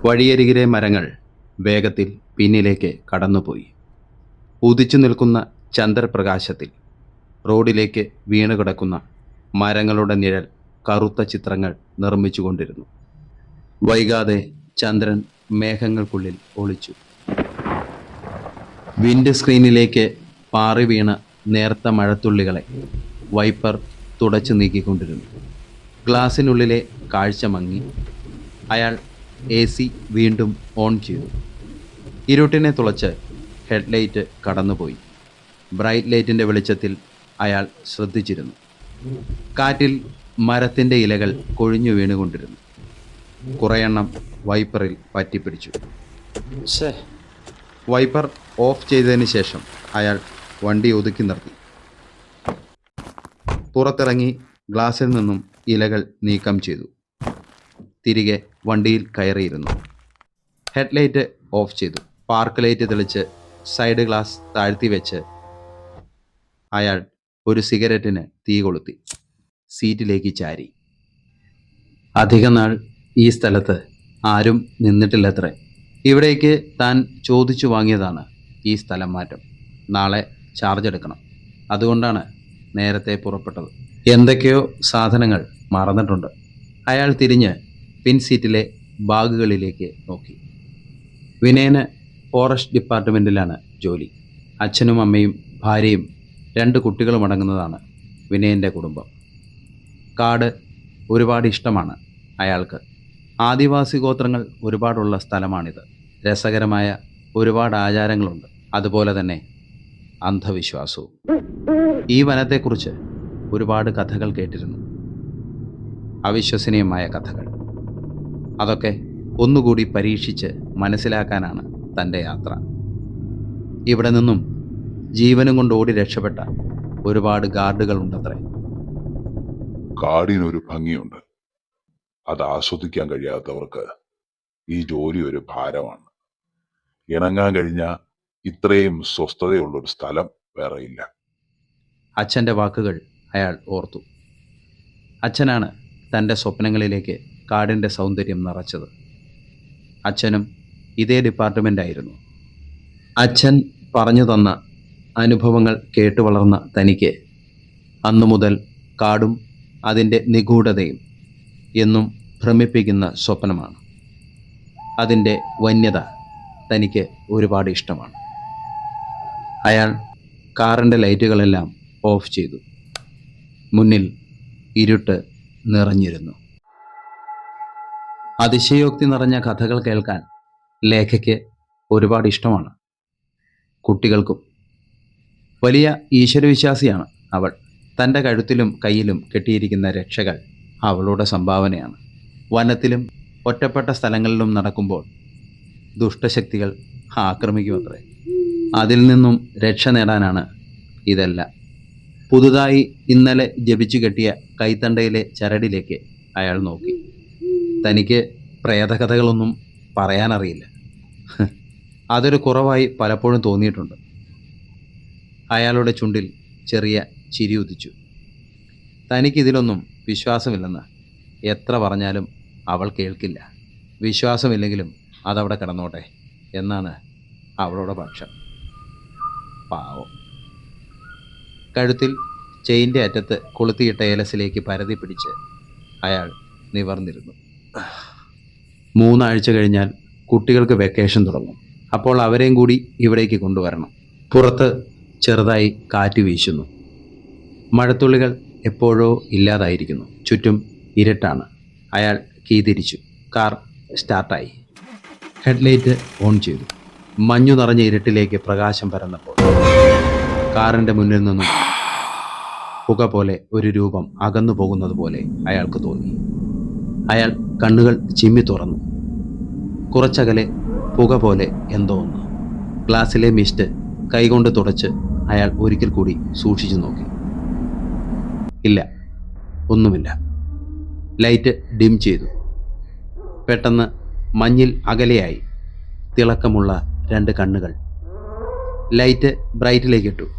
വഴിയരികിലെ മരങ്ങൾ വേഗത്തിൽ പിന്നിലേക്ക് കടന്നുപോയി. ഉദിച്ചു നിൽക്കുന്ന ചന്ദ്രപ്രകാശത്തിൽ റോഡിലേക്ക് വീണുകിടക്കുന്ന മരങ്ങളുടെ നിഴൽ കറുത്ത ചിത്രങ്ങൾ നിർമ്മിച്ചുകൊണ്ടിരുന്നു. വൈകാതെ ചന്ദ്രൻ മേഘങ്ങൾക്കുള്ളിൽ ഒളിച്ചു. വിൻഡ് സ്ക്രീനിലേക്ക് പാറി വീണ നേർത്ത മഴത്തുള്ളികളെ വൈപ്പർ തുടച്ചു നീക്കിക്കൊണ്ടിരുന്നു. ഗ്ലാസിനുള്ളിലെ കാഴ്ച മങ്ങി. അയാൾ AC വീണ്ടും ഓൺ ചെയ്തു. ഇരുട്ടിനെ തുളച്ച് ഹെഡ്ലൈറ്റ് കടന്നുപോയി. ബ്രൈറ്റ് ലൈറ്റിൻ്റെ വെളിച്ചത്തിൽ അയാൾ ശ്രദ്ധിച്ചിരുന്നു. കാറ്റിൽ മരത്തിൻ്റെ ഇലകൾ കൊഴിഞ്ഞു വീണുകൊണ്ടിരുന്നു. കുറേയെണ്ണം വൈപ്പറിൽ പറ്റിപ്പിടിച്ചു. വൈപ്പർ ഓഫ് ചെയ്തതിന് ശേഷം അയാൾ വണ്ടി ഒതുക്കി നിർത്തി. പുറത്തിറങ്ങി ഗ്ലാസിൽ നിന്നും ഇലകൾ നീക്കം ചെയ്തു. തിരികെ വണ്ടിയിൽ കയറിയിരുന്നു. ഹെഡ്ലൈറ്റ് ഓഫ് ചെയ്തു. പാർക്ക് ലൈറ്റ് തെളിച്ച് സൈഡ് ഗ്ലാസ് താഴ്ത്തി വെച്ച് അയാൾ ഒരു സിഗരറ്റിന് തീ കൊളുത്തി സീറ്റിലേക്ക് ചാരി. അധിക നാൾ ഈ സ്ഥലത്ത് ആരും നിന്നിട്ടില്ലത്രേ. ഇവിടേക്ക് താൻ ചോദിച്ചു വാങ്ങിയതാണ് ഈ സ്ഥലം മാറ്റം. നാളെ ചാർജ് എടുക്കണം. അതുകൊണ്ടാണ് നേരത്തെ പുറപ്പെട്ടത്. എന്തൊക്കെയോ സാധനങ്ങൾ മറന്നിട്ടുണ്ട്. അയാൾ തിരിഞ്ഞ് പിൻസീറ്റിലെ ബാഗുകളിലേക്ക് നോക്കി. വിനയന് ഫോറസ്റ്റ് ഡിപ്പാർട്ട്മെൻറ്റിലാണ് ജോലി. അച്ഛനും അമ്മയും ഭാര്യയും 2 കുട്ടികളും അടങ്ങുന്നതാണ് വിനയൻ്റെ കുടുംബം. കാട് ഒരുപാട് ഇഷ്ടമാണ് അയാൾക്ക്. ആദിവാസി ഗോത്രങ്ങൾ ഒരുപാടുള്ള സ്ഥലമാണിത്. രസകരമായ ഒരുപാട് ആചാരങ്ങളുണ്ട്. അതുപോലെ തന്നെ അന്ധവിശ്വാസവും. ഈ വനത്തെക്കുറിച്ച് ഒരുപാട് കഥകൾ കേട്ടിരുന്നു. അവിശ്വസനീയമായ കഥകൾ. അതൊക്കെ ഒന്നുകൂടി പരീക്ഷിച്ച് മനസ്സിലാക്കാനാണ് തൻ്റെ യാത്ര. ഇവിടെ നിന്നും ജീവനും കൊണ്ട് ഓടി രക്ഷപ്പെട്ട ഒരുപാട് ഗാർഡുകളുണ്ടത്രേ. കാടിനൊരു ഭംഗിയുണ്ട്. അത് ആസ്വദിക്കാൻ കഴിയാത്തവർക്ക് ഈ ജോലി ഒരു ഭാരമാണ്. ഇണങ്ങാൻ കഴിഞ്ഞാൽ ഇത്രയും സ്വസ്ഥതയുള്ളൊരു സ്ഥലം വേറെയില്ല. അച്ഛൻ്റെ വാക്കുകൾ അയാൾ ഓർത്തു. അച്ഛനാണ് തൻ്റെ സ്വപ്നങ്ങളിലേക്ക് കാടിൻ്റെ സൗന്ദര്യം നിറച്ചത്. അച്ഛനും ഇതേ ഡിപ്പാർട്ട്മെൻ്റായിരുന്നു. അച്ഛൻ പറഞ്ഞു തന്ന അനുഭവങ്ങൾ കേട്ടു വളർന്ന തനിക്ക് അന്നു മുതൽ കാടും അതിൻ്റെ നിഗൂഢതയും എന്നും ഭ്രമിപ്പിക്കുന്ന സ്വപ്നമാണ്. അതിൻ്റെ വന്യത തനിക്ക് ഒരുപാട് ഇഷ്ടമാണ്. അയാൾ കാറിൻ്റെ ലൈറ്റുകളെല്ലാം ഓഫ് ചെയ്തു. മുന്നിൽ ഇരുട്ട് നിറഞ്ഞിരുന്നു. അതിശയോക്തി നിറഞ്ഞ കഥകൾ കേൾക്കാൻ ലേഖയ്ക്ക് ഒരുപാട് ഇഷ്ടമാണ്. കുട്ടികൾക്കും. വലിയ ഈശ്വരവിശ്വാസിയാണ് അവൾ. തൻ്റെ കഴുത്തിലും കയ്യിലും കെട്ടിയിരിക്കുന്ന രക്ഷകൾ അവളുടെ സംഭാവനയാണ്. വനത്തിലും ഒറ്റപ്പെട്ട സ്ഥലങ്ങളിലും നടക്കുമ്പോൾ ദുഷ്ടശക്തികൾ ആക്രമിക്കുമത്രേ. അതിൽ നിന്നും രക്ഷ നേടാനാണ് ഇതെല്ലാം. പുതുതായി ഇന്നലെ ജപിച്ചു കെട്ടിയ കൈത്തണ്ടയിലെ ചരടിലേക്ക് അയാൾ നോക്കി. തനിക്ക് പ്രേതകഥകളൊന്നും പറയാനറിയില്ല. അതൊരു കുറവായി പലപ്പോഴും തോന്നിയിട്ടുണ്ട്. അയാളുടെ ചുണ്ടിൽ ചെറിയ ചിരി ഉദിച്ചു. തനിക്കിതിലൊന്നും വിശ്വാസമില്ലെന്ന് എത്ര പറഞ്ഞാലും അവൾ കേൾക്കില്ല. വിശ്വാസമില്ലെങ്കിലും അതവിടെ കിടന്നോട്ടെ എന്നാണ് അവളുടെ പക്ഷം. പാവം. കഴുത്തിൽ ചെയിൻ്റെ അറ്റത്ത് കൊളുത്തിയിട്ട ഏലസിലേക്ക് പരതി പിടിച്ച് അയാൾ നിവർന്നിരുന്നു. 3 ആഴ്ച കഴിഞ്ഞാൽ കുട്ടികൾക്ക് വെക്കേഷൻ തുടങ്ങും. അപ്പോൾ അവരെയും കൂടി ഇവിടേക്ക് കൊണ്ടുവരണം. പുറത്ത് ചെറുതായി കാറ്റ് വീശുന്നു. മഴത്തുള്ളികൾ എപ്പോഴോ ഇല്ലാതായിരിക്കുന്നു. ചുറ്റും ഇരുട്ടാണ്. അയാൾ കീ തിരിച്ചു. കാർ സ്റ്റാർട്ടായി. ഹെഡ്ലൈറ്റ് ഓൺ ചെയ്തു. മഞ്ഞു നിറഞ്ഞ ഇരുട്ടിലേക്ക് പ്രകാശം പരന്നപ്പോൾ കാറിൻ്റെ മുന്നിൽ നിന്നും പുക പോലെ ഒരു രൂപം അകന്നു പോകുന്നത് പോലെ അയാൾക്ക് തോന്നി. അയാൾ കണ്ണുകൾ ചിമ്മി തുറന്നു. കുറച്ചകലെ പുക പോലെ എന്തോ ഒന്ന്. ഗ്ലാസ്സിലെ മിസ്റ്റ് കൈകൊണ്ട് തുടച്ച് അയാൾ ഒരിക്കൽ കൂടി സൂക്ഷിച്ചു നോക്കി. ഇല്ല, ഒന്നുമില്ല. ലൈറ്റ് ഡിം ചെയ്തു. പെട്ടെന്ന് മഞ്ഞിൽ അകലെയായി തിളക്കമുള്ള 2 കണ്ണുകൾ. ലൈറ്റ് ബ്രൈറ്റിലേക്ക് ഇട്ടു.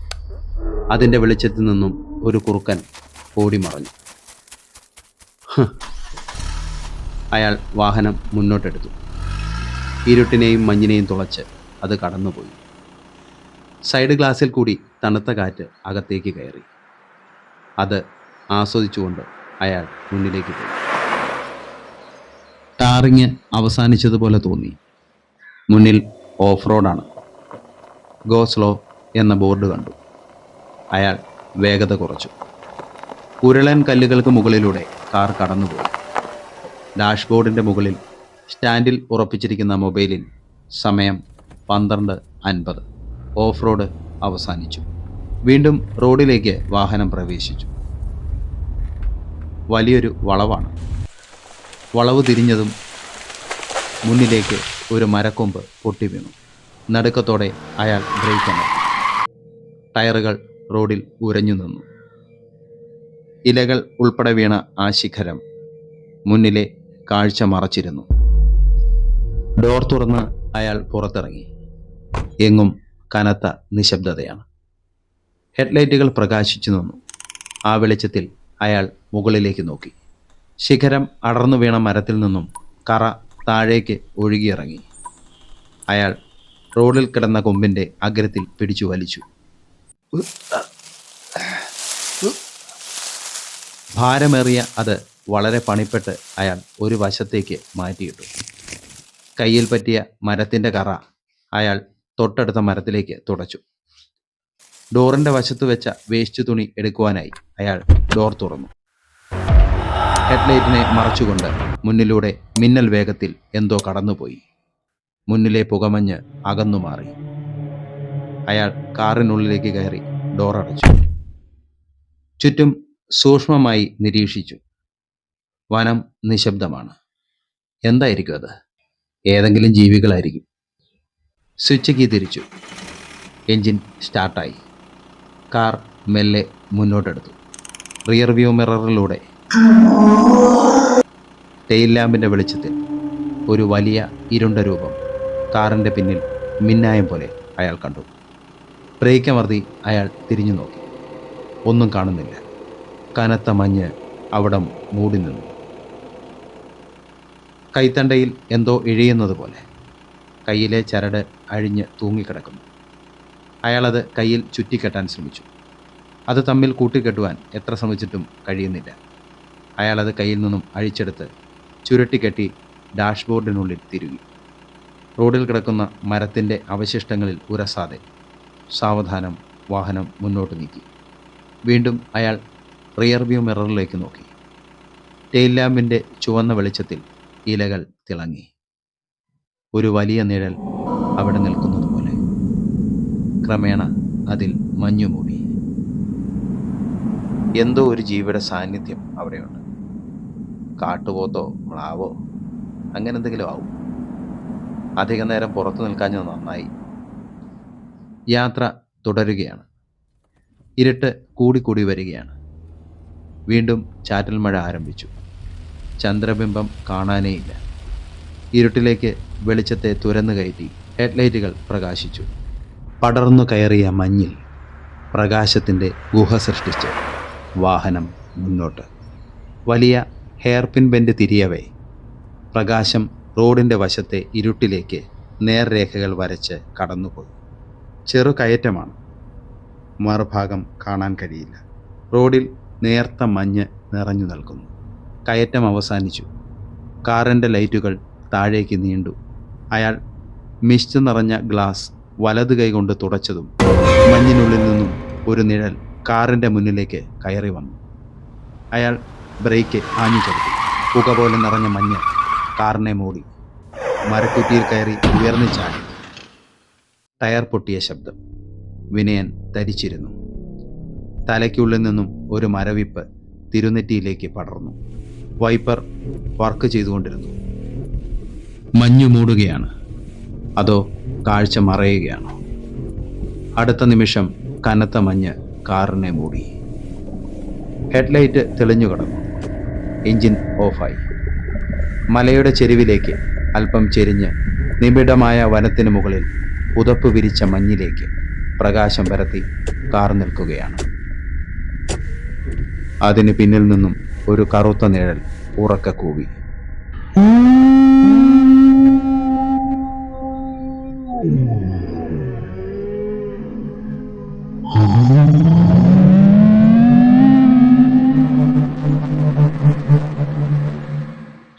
അതിൻ്റെ വെളിച്ചത്തിൽ നിന്നും ഒരു കുറുക്കൻ ഓടി മറഞ്ഞു. അയാൾ വാഹനം മുന്നോട്ടെടുത്തു. ഇരുട്ടിനെയും മഞ്ഞിനെയും തുളച്ച് അത് കടന്നുപോയി. സൈഡ് ഗ്ലാസിൽ കൂടി തണുത്ത കാറ്റ് അകത്തേക്ക് കയറി. അത് ആസ്വദിച്ചുകൊണ്ട് അയാൾ മുന്നിലേക്ക് പോയി. ടാറിങ് അവസാനിച്ചതുപോലെ തോന്നി. മുന്നിൽ ഓഫ് റോഡാണ്. ഗോ സ്ലോ എന്ന ബോർഡ് കണ്ടു. അയാൾ വേഗത കുറച്ചു. ഉരുളൻ കല്ലുകൾക്ക് മുകളിലൂടെ കാർ കടന്നുപോയി. ഡാഷ്ബോർഡിൻ്റെ മുകളിൽ സ്റ്റാൻഡിൽ ഉറപ്പിച്ചിരിക്കുന്ന മൊബൈലിൽ സമയം 12:50. ഓഫ് റോഡ് അവസാനിച്ചു. വീണ്ടും റോഡിലേക്ക് വാഹനം പ്രവേശിച്ചു. വലിയൊരു വളവാണ്. വളവ് തിരിഞ്ഞതും മുന്നിലേക്ക് ഒരു മരക്കൊമ്പ് പൊട്ടി വീണു. നടുക്കത്തോടെ അയാൾ ബ്രേക്ക് അമർത്തി. ടയറുകൾ റോഡിൽ ഉരഞ്ഞു നിന്നു. ഇലകൾ ഉൾപ്പെടെ വീണ ആ ശിഖരം മുന്നിലെ കാഴ്ച മറച്ചിരുന്നു. ഡോർ തുറന്ന് അയാൾ പുറത്തിറങ്ങി. എങ്ങും കനത്ത നിശബ്ദതയാണ്. ഹെഡ്ലൈറ്റുകൾ പ്രകാശിച്ചു നിന്നു. ആ വെളിച്ചത്തിൽ അയാൾ മുകളിലേക്ക് നോക്കി. ശിഖരം അടർന്നു വീണ മരത്തിൽ നിന്നും കറ താഴേക്ക് ഒഴുകിയിറങ്ങി. അയാൾ റോഡിൽ കിടന്ന കൊമ്പിൻ്റെ അഗ്രത്തിൽ പിടിച്ചു വലിച്ചു. ഭാരമേറിയ അത് വളരെ പണിപ്പെട്ട് അയാൾ ഒരു വശത്തേക്ക് മാറ്റിയിട്ടു. കയ്യിൽ പറ്റിയ മരത്തിൻ്റെ കറ അയാൾ തൊട്ടടുത്ത മരത്തിലേക്ക് തുടച്ചു. ഡോറിൻ്റെ വശത്ത് വെച്ച വേസ്റ്റ് തുണി എടുക്കുവാനായി അയാൾ ഡോർ തുറന്നു. ഹെഡ്ലൈറ്റിനെ മറച്ചുകൊണ്ട് മുന്നിലൂടെ മിന്നൽ വേഗത്തിൽ എന്തോ കടന്നുപോയി. മുന്നിലെ പുകമഞ്ഞ് അകന്നു മാറി. അയാൾ കാറിനുള്ളിലേക്ക് കയറി ഡോർ അടച്ചു. ചുറ്റും സൂക്ഷ്മമായി നിരീക്ഷിച്ചു. വനം നിശബ്ദമാണ്. എന്തായിരിക്കും അത്? ഏതെങ്കിലും ജീവികളായിരിക്കും. സ്വിച്ച് കീ തിരിച്ചു. എൻജിൻ സ്റ്റാർട്ടായി. കാർ മെല്ലെ മുന്നോട്ടെടുത്തു. റിയർ വ്യൂ മിററിലൂടെ ടെയിൽ ലാമ്പിൻ്റെ വെളിച്ചത്തിൽ ഒരു വലിയ ഇരുണ്ട രൂപം കാറിൻ്റെ പിന്നിൽ മിന്നായം പോലെ അയാൾ കണ്ടു. ബ്രേക്ക് അമർത്തി അയാൾ തിരിഞ്ഞു നോക്കി. ഒന്നും കാണുന്നില്ല. കനത്ത മഞ്ഞ് അവിടം മൂടി നിന്നു. കൈത്തണ്ടയിൽ എന്തോ ഇഴയുന്നത് പോലെ. കയ്യിലെ ചരട് അഴിഞ്ഞ് തൂങ്ങിക്കിടക്കുന്നു. അയാളത് കയ്യിൽ ചുറ്റിക്കെട്ടാൻ ശ്രമിച്ചു. അത് തമ്മിൽ കൂട്ടിക്കെട്ടുവാൻ എത്ര ശ്രമിച്ചിട്ടും കഴിയുന്നില്ല. അയാളത് കയ്യിൽ നിന്നും അഴിച്ചെടുത്ത് ചുരുട്ടിക്കെട്ടി ഡാഷ്ബോർഡിനുള്ളിൽ തിരുകി. റോഡിൽ കിടക്കുന്ന മരത്തിൻ്റെ അവശിഷ്ടങ്ങളിൽ ഉരസാതെ സാവധാനം വാഹനം മുന്നോട്ട് നീക്കി. വീണ്ടും അയാൾ റിയർ വ്യൂ മിററിലേക്ക് നോക്കി. ടെയിൽ ലാമ്പിൻ്റെ ചുവന്ന വെളിച്ചത്തിൽ ഇലകൾ തിളങ്ങി. ഒരു വലിയ നിഴൽ അവിടെ നിൽക്കുന്നത് പോലെ. ക്രമേണ അതിൽ മഞ്ഞു മൂടി. എന്തോ ഒരു ജീവിയുടെ സാന്നിധ്യം അവിടെയുണ്ട്. കാട്ടുപോത്തോ മ്ലാവോ അങ്ങനെ എന്തെങ്കിലും ആവും. അധിക നേരം പുറത്തു നിൽക്കാഞ്ഞത് നന്നായി. യാത്ര തുടരുകയാണ്. ഇരുട്ട് കൂടിക്കൂടി വരികയാണ്. വീണ്ടും ചാറ്റൽ മഴ ആരംഭിച്ചു. ചന്ദ്രബിംബം കാണാനേയില്ല. ഇരുട്ടിലേക്ക് വെളിച്ചത്തെ തുരന്നു കയറ്റി ഹെഡ്ലൈറ്റുകൾ പ്രകാശിച്ചു. പടർന്നു കയറിയ മഞ്ഞിൽ പ്രകാശത്തിൻ്റെ ഗുഹ സൃഷ്ടിച്ച് വാഹനം മുന്നോട്ട്. വലിയ ഹെയർപിൻ ബെൻഡ് തിരിയവേ പ്രകാശം റോഡിൻ്റെ വശത്തെ ഇരുട്ടിലേക്ക് നേർരേഖകൾ വരച്ച് കടന്നുപോയി. ചെറു കയറ്റമാണ്. മറുഭാഗം കാണാൻ കഴിയില്ല. റോഡിൽ നേർത്ത മഞ്ഞ് നിറഞ്ഞു നിൽക്കുന്നു. കയറ്റം അവസാനിച്ചു. കാറിൻ്റെ ലൈറ്റുകൾ താഴേക്ക് നീണ്ടു. അയാൾ മിസ്റ്റ് നിറഞ്ഞ ഗ്ലാസ് വലത് കൈകൊണ്ട് തുടച്ചതും മഞ്ഞിനുള്ളിൽ നിന്നും ഒരു നിഴൽ കാറിൻ്റെ മുന്നിലേക്ക് കയറി വന്നു. അയാൾ ബ്രേക്ക് ആഞ്ഞു ചവിട്ടി. പുക പോലെ നിറഞ്ഞ മഞ്ഞ് കാറിനെ മൂടി. മരക്കുറ്റിയിൽ കയറി ഉയർന്നു ചാടി. ടയർ പൊട്ടിയ ശബ്ദം. വിനയൻ ധരിച്ചിരുന്നു. തലയ്ക്കുള്ളിൽ നിന്നും ഒരു മരവിപ്പ് തിരുനെറ്റിയിലേക്ക് പടർന്നു. വൈപ്പർ വർക്ക് ചെയ്തുകൊണ്ടിരുന്നു. മഞ്ഞു മൂടുകയാണ്, അതോ കാഴ്ച മറയുകയാണോ? അടുത്ത നിമിഷം കനത്ത മഞ്ഞ് കാറിനെ മൂടി. ഹെഡ്ലൈറ്റ് തെളിഞ്ഞു കിടന്നു. എഞ്ചിൻ ഓഫായി. മലയുടെ ചെരുവിലേക്ക് അല്പം ചെരിഞ്ഞ് നിബിഡമായ വനത്തിന് മുകളിൽ പുതപ്പ് വിരിച്ച മഞ്ഞിലേക്ക് പ്രകാശം പരത്തി കാർ നിൽക്കുകയാണ്. അതിന് പിന്നിൽ നിന്നും ഒരു കറുത്ത നിഴൽ ഉറക്കെ കൂവി.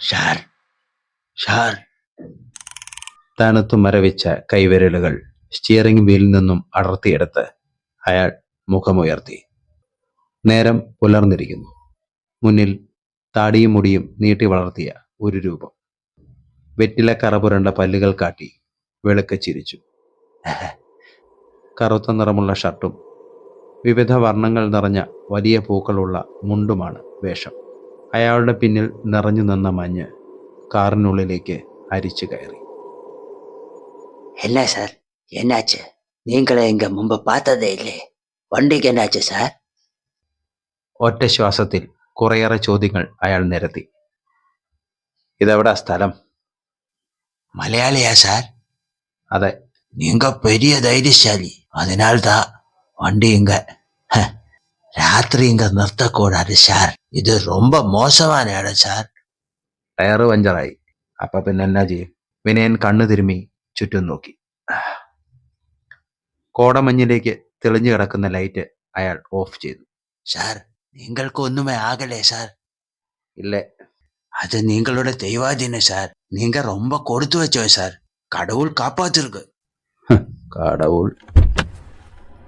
സാർ സാർ തണുത്തു മരവിച്ച കൈവിരലുകൾ സ്റ്റിയറിംഗ് വീലിൽ നിന്നും അടർത്തിയെടുത്ത് അയാൾ മുഖമുയർത്തി. നേരം പുലർന്നിരിക്കുന്നു. മുന്നിൽ താടിയും മുടിയും നീട്ടി വളർത്തിയ ഒരു രൂപം. വെറ്റില കറ പുരണ്ട പല്ലുകൾ കാട്ടി വെളുക്കെ ചിരിച്ചു. കറുത്ത നിറമുള്ള ഷർട്ടും വിവിധ വർണ്ണങ്ങൾ നിറഞ്ഞ വലിയ പൂക്കളുള്ള മുണ്ടുമാണ് വേഷം. അയാളുടെ പിന്നിൽ നിറഞ്ഞു നിന്ന മഞ്ഞ് കാറിനുള്ളിലേക്ക് അരിച്ചു കയറി. என்ன சார் என்னாச்சு? நீங்களே இங்க முன்பு பார்த்ததே இல்லையே. வண்டிக்கு என்னாச்சு சார்? ഒറ്റ ശ്വാസത്തിൽ കുറേയേറെ ചോദ്യങ്ങൾ അയാൾ നിരത്തി. ഇതെവിടാ സ്ഥലം? மலையாளியா சார்? അതെ. நீங்க பெரிய தைரியசாலி, அதனால்தான் வண்டி இங்க ராத்திரி இங்க நிறுத்தக்கூடாது சார். இது ரொம்ப மோசமான இடம் சார். ടയറ് പഞ്ചറായി. അപ്പൊ പിന്നെ എന്നാ ചെയ്യും? വിനയൻ കണ്ണു തിരുമ്മി ചുറ്റും നോക്കി. കോടമഞ്ഞിലേക്ക് തെളിഞ്ഞു കിടക്കുന്ന ലൈറ്റ് അയാൾ ഓഫ് ചെയ്തു. சார் നിങ്ങൾക്ക് ഒന്നുമേ ആകലേ സാർ? ഇല്ലേ. அது நீங்களோட தெய்வாதீனம் சார். நீங்க ரொம்ப கொடுத்து வச்சோம் சார். கடவுள் காப்பாத்திருக்கு. കടവുൾ.